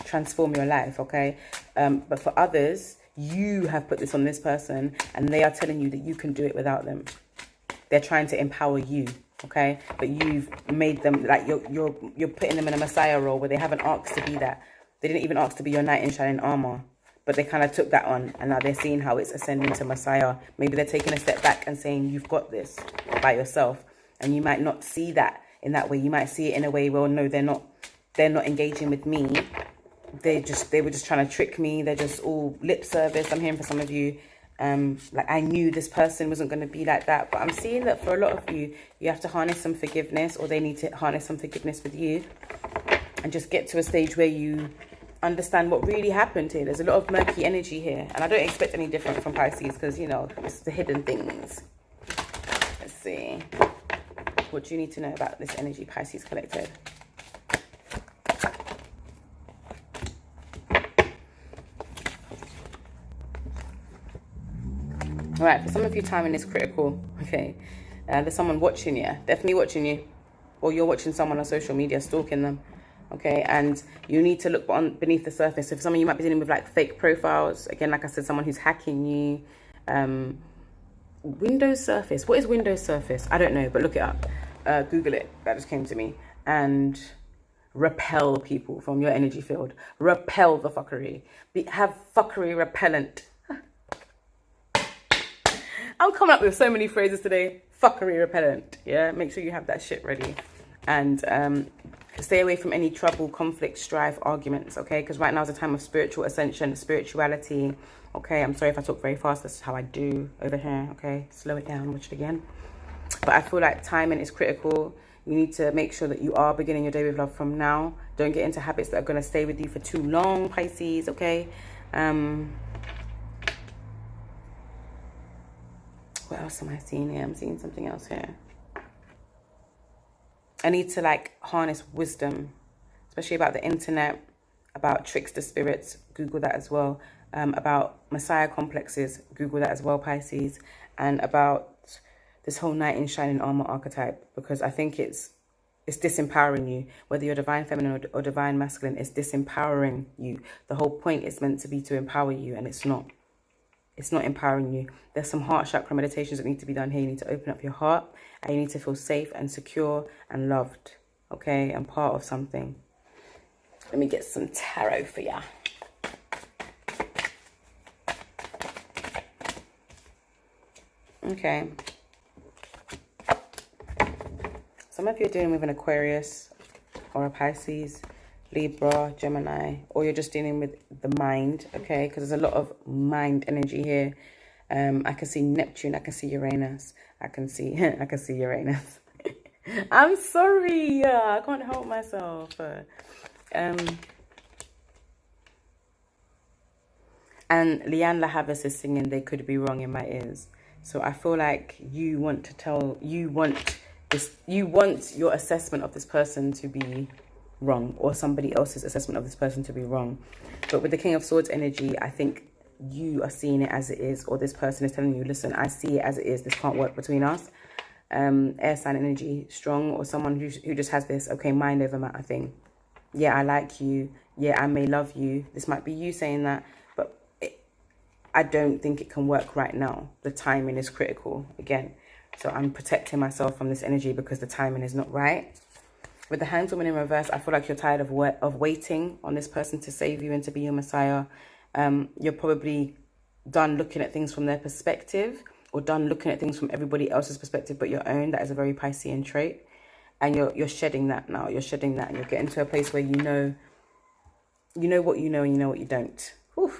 transform your life. Okay. But for others, you have put this on this person and they are telling you that you can do it without them. They're trying to empower you. Okay, but you've made them, like, you're putting them in a messiah role where they haven't asked to be that. They didn't even ask to be your knight in shining armor, but they kind of took that on, and now they're seeing how it's ascending to messiah. Maybe they're taking a step back and saying, you've got this by yourself. And you might not see that in that way. You might see it in a way, well, no, they're not engaging with me. They were just trying to trick me. They're just all lip service. I'm hearing for some of you, like, I knew this person wasn't going to be like that. But I'm seeing that for a lot of you, you have to harness some forgiveness, or they need to harness some forgiveness with you, and just get to a stage where you understand what really happened here. There's a lot of murky energy here, and I don't expect any different from Pisces, because, you know, it's the hidden things. Let's see. What do you need to know about this energy, Pisces collective? All right, for some of you, timing is critical. Okay, there's someone watching you, definitely watching you, or you're watching someone on social media, stalking them. Okay, and you need to look beneath the surface. So for some of you, might be dealing with like fake profiles. Again, like I said, someone who's hacking you. Windows surface. What is Windows surface? I don't know, but look it up. Google it. That just came to me. And repel people from your energy field. Repel the fuckery. Have fuckery repellent. I'm coming up with so many phrases today. Fuckery repellent. Yeah, make sure you have that shit ready. And stay away from any trouble, conflict, strife, arguments. Okay, because right now is a time of spiritual ascension, spirituality. Okay, I'm sorry if I talk very fast. That's how I do over here. Okay, slow it down, watch it again. But I feel like timing is critical. You need to make sure that you are beginning your day with love from now. Don't get into habits that are going to stay with you for too long, Pisces. Okay. What else am I seeing here? I'm seeing something else here. I need to like harness wisdom, especially about the internet, about trickster spirits. Google that as well. About messiah complexes. Google that as well, Pisces. And about this whole knight in shining armor archetype, because I think it's disempowering you. Whether you're divine feminine or divine masculine, it's disempowering you. The whole point is meant to be to empower you, and it's not. It's not empowering you. There's some heart chakra meditations that need to be done here. You need to open up your heart, and you need to feel safe and secure and loved, okay, and part of something. Let me get some tarot for ya. Okay. Some of you are dealing with an Aquarius or a Pisces, Libra, Gemini, or you're just dealing with the mind, okay? Because there's a lot of mind energy here. I can see Neptune, I can see Uranus, I can see Uranus. I'm sorry, I can't help myself. And Leanne LaHavis is singing "They Could Be Wrong" in my ears. So I feel like you want your assessment of this person to be wrong, or somebody else's assessment of this person to be wrong. But with the King of Swords energy, I think you are seeing it as it is, or this person is telling you, listen, I see it as it is, this can't work between us. Air sign energy strong, or someone who just has this okay mind over matter thing. Yeah, I like you, yeah, I may love you. This might be you saying that, but I don't think it can work right now. The timing is critical again, so I'm protecting myself from this energy because the timing is not right. With the Hanged Woman in reverse, I feel like you're tired of waiting on this person to save you and to be your messiah. You're probably done looking at things from their perspective, or done looking at things from everybody else's perspective but your own. That is a very Piscean trait. And you're shedding that now. You're shedding that, and you're getting to a place where you know what you know and you know what you don't. Whew.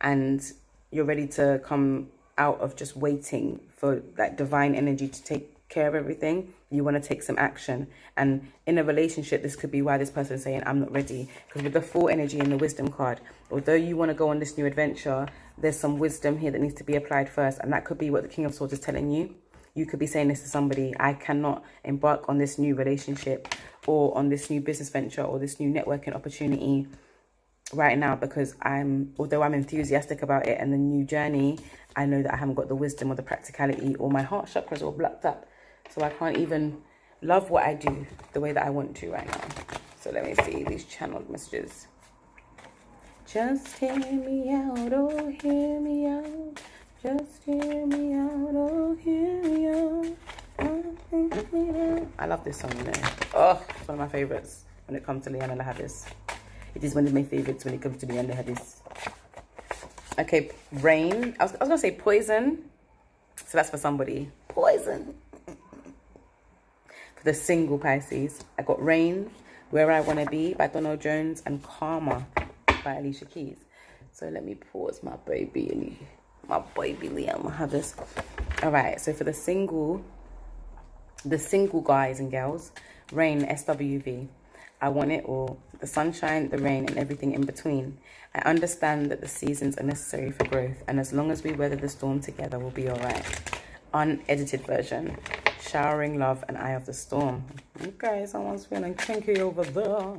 And you're ready to come out of just waiting for that divine energy to take care of everything. You want to take some action. And in a relationship, this could be why this person is saying, I'm not ready. Because with the Fool energy and the Wisdom card, although you want to go on this new adventure, there's some wisdom here that needs to be applied first. And that could be what the King of Swords is telling you. You could be saying this to somebody: I cannot embark on this new relationship or on this new business venture or this new networking opportunity right now because although I'm enthusiastic about it and the new journey, I know that I haven't got the wisdom or the practicality, or my heart chakras are all blocked up. So I can't even love what I do the way that I want to right now. So let me see these channeled messages. Just hear me out, oh hear me out. Just hear me out, oh hear me out. I love this song, you know. Oh, it's one of my favorites when it comes to Liana Lahadis. It is one of my favorites when it comes to Liana Lahadis. Okay, rain. I was going to say poison. So that's for somebody. Poison. For the single Pisces, I got Rain, Where I Want to Be by Donald Jones, and Karma by Alicia Keys. So let me pause my baby Liam. I have this. All right, so for the single guys and girls, Rain, SWV. I want it all, the sunshine, the rain, and everything in between. I understand that the seasons are necessary for growth, and as long as we weather the storm together, we'll be all right. Unedited version, showering love and eye of the storm. Okay, someone's feeling kinky over there.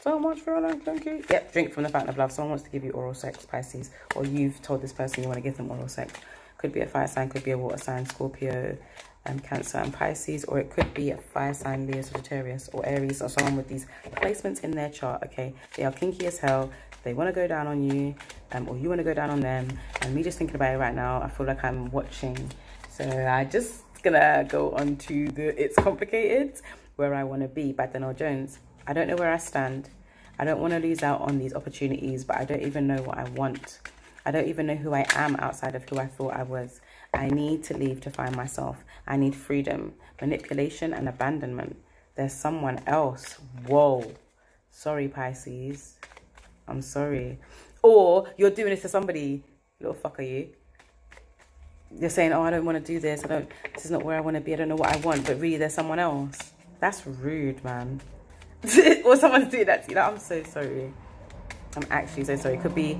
So much feeling kinky. Yep, drink from the fountain of love. Someone wants to give you oral sex, Pisces, or you've told this person you want to give them oral sex. Could be a fire sign, could be a water sign, Scorpio, Cancer and Pisces, or it could be a fire sign, Leo, Sagittarius, or Aries, or someone with these placements in their chart. Okay, they are kinky as hell. They want to go down on you, or you want to go down on them. And me just thinking about it right now, I feel like I'm watching. So I just gonna go on to the It's Complicated, Where I Want to Be by Donald Jones. I don't know where I stand. I don't want to lose out on these opportunities, but I don't even know what I want. I don't even know who I am outside of who I thought I was. I need to leave to find myself. I need freedom, manipulation, and abandonment. There's someone else. Whoa. Sorry, Pisces. I'm sorry. Or you're doing this to somebody. Little fuck are you? You're saying, oh, I don't want to do this. This is not where I want to be. I don't know what I want. But really, there's someone else. That's rude, man. Or someone's doing that to you. Like, I'm so sorry. I'm actually so sorry. It could be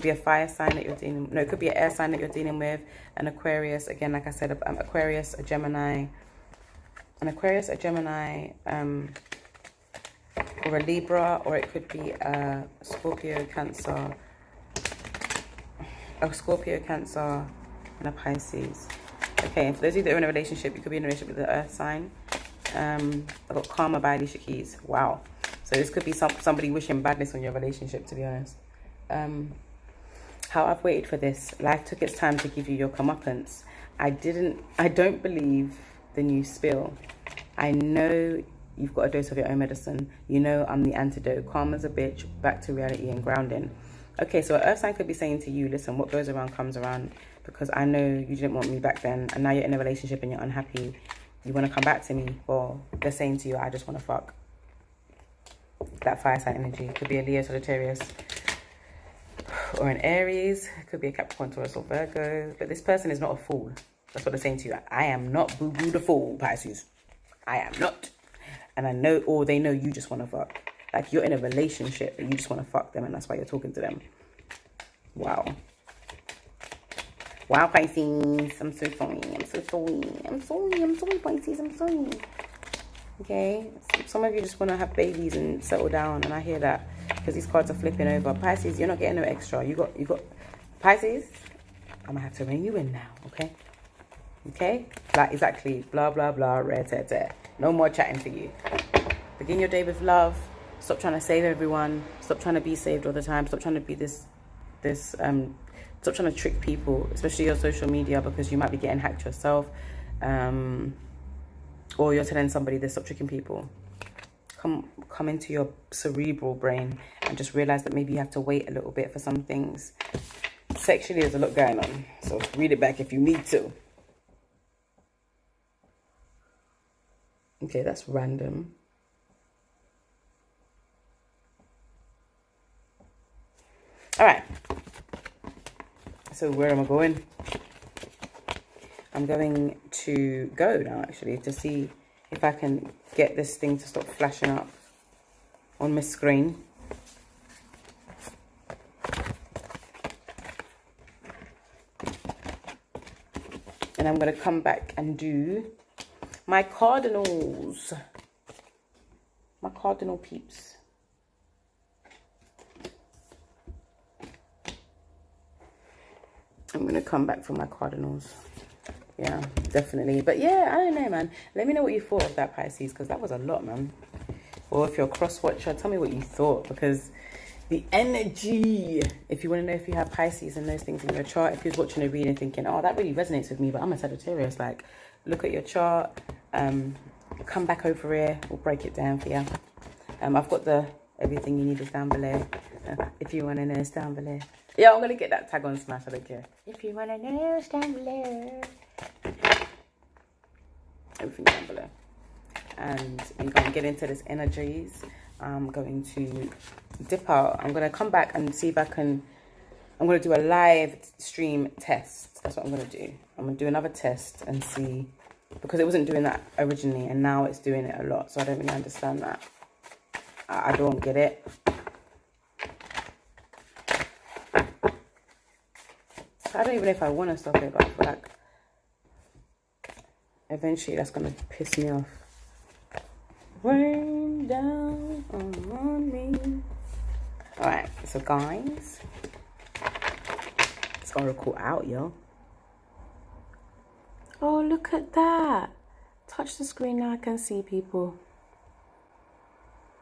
a fire sign that you're dealing. No, it could be an air sign that you're dealing with. An Aquarius, again, like I said, Aquarius, a Gemini, or a Libra, or it could be a Scorpio, Cancer, and a Pisces. Okay, and for those of you that are in a relationship, you could be in a relationship with the Earth sign. I've got Karma by Alicia Keys. Wow. So this could be somebody wishing badness on your relationship, to be honest. How I've waited for this. Life took its time to give you your comeuppance. I don't believe the new spill. I know you've got a dose of your own medicine. You know I'm the antidote. Calm as a bitch, back to reality and grounding. Okay, so an Earth sign could be saying to you, listen, what goes around comes around, because I know you didn't want me back then, and now you're in a relationship and you're unhappy. You want to come back to me. Well, they're saying to you, I just want to fuck. That fire sign energy. Could be a Leo, Sagittarius, or an Aries. Could be a Capricorn, Taurus, or Virgo. But this person is not a fool. That's what they're saying to you. I am not Boo-Boo the fool, Pisces. I am not. And I know, or they know you just want to fuck. Like you're in a relationship, but you just want to fuck them, and that's why you're talking to them. Wow. Wow, Pisces. I'm so sorry. I'm sorry, Pisces. I'm sorry. Okay, some of you just want to have babies and settle down, and I hear that because these cards are flipping over. Pisces, you're not getting no extra. You got Pisces. I'm gonna have to rein you in now, okay? Like exactly, blah blah blah, no more chatting for you. Begin your day with love. Stop trying to save everyone. Stop trying to be saved all the time. Stop trying to be stop trying to trick people, especially your social media, because you might be getting hacked yourself. Or you're telling somebody this, stop tricking people. Come into your cerebral brain and just realize that maybe you have to wait a little bit for some things. Sexually, there's a lot going on. So read it back if you need to. Okay, that's random. All right. So where am I going? I'm going to go now, actually, to see if I can get this thing to stop flashing up on my screen. And I'm going to come back and do my cardinals. My cardinal peeps. I'm going to come back for my cardinals. Yeah, definitely. But yeah, I don't know, man. Let me know what you thought of that, Pisces, because that was a lot, man. Or if you're a cross watcher, tell me what you thought, because the energy, if you want to know if you have Pisces and those things in your chart, if you're watching a reading thinking, oh, that really resonates with me, but I'm a Sagittarius, like, look at your chart, come back over here, we'll break it down for you. I've got the everything you need is down below. If you want to know, it's down below. Yeah, I'm going to get that tag on Smash, I don't care. If you want to know, it's down below. Everything down below. And we're going to get into this energies. I'm going to dip out. I'm going to come back and see if I can... I'm going to do a live stream test. That's what I'm going to do. I'm going to do another test and see... Because it wasn't doing that originally, and now it's doing it a lot. So I don't really understand that. I don't get it. I don't even know if I want to stop it, but I feel like eventually that's going to piss me off. Rain down on me. Alright, so guys, it's gonna record out, yo. Oh, look at that. Touch the screen now, I can see people.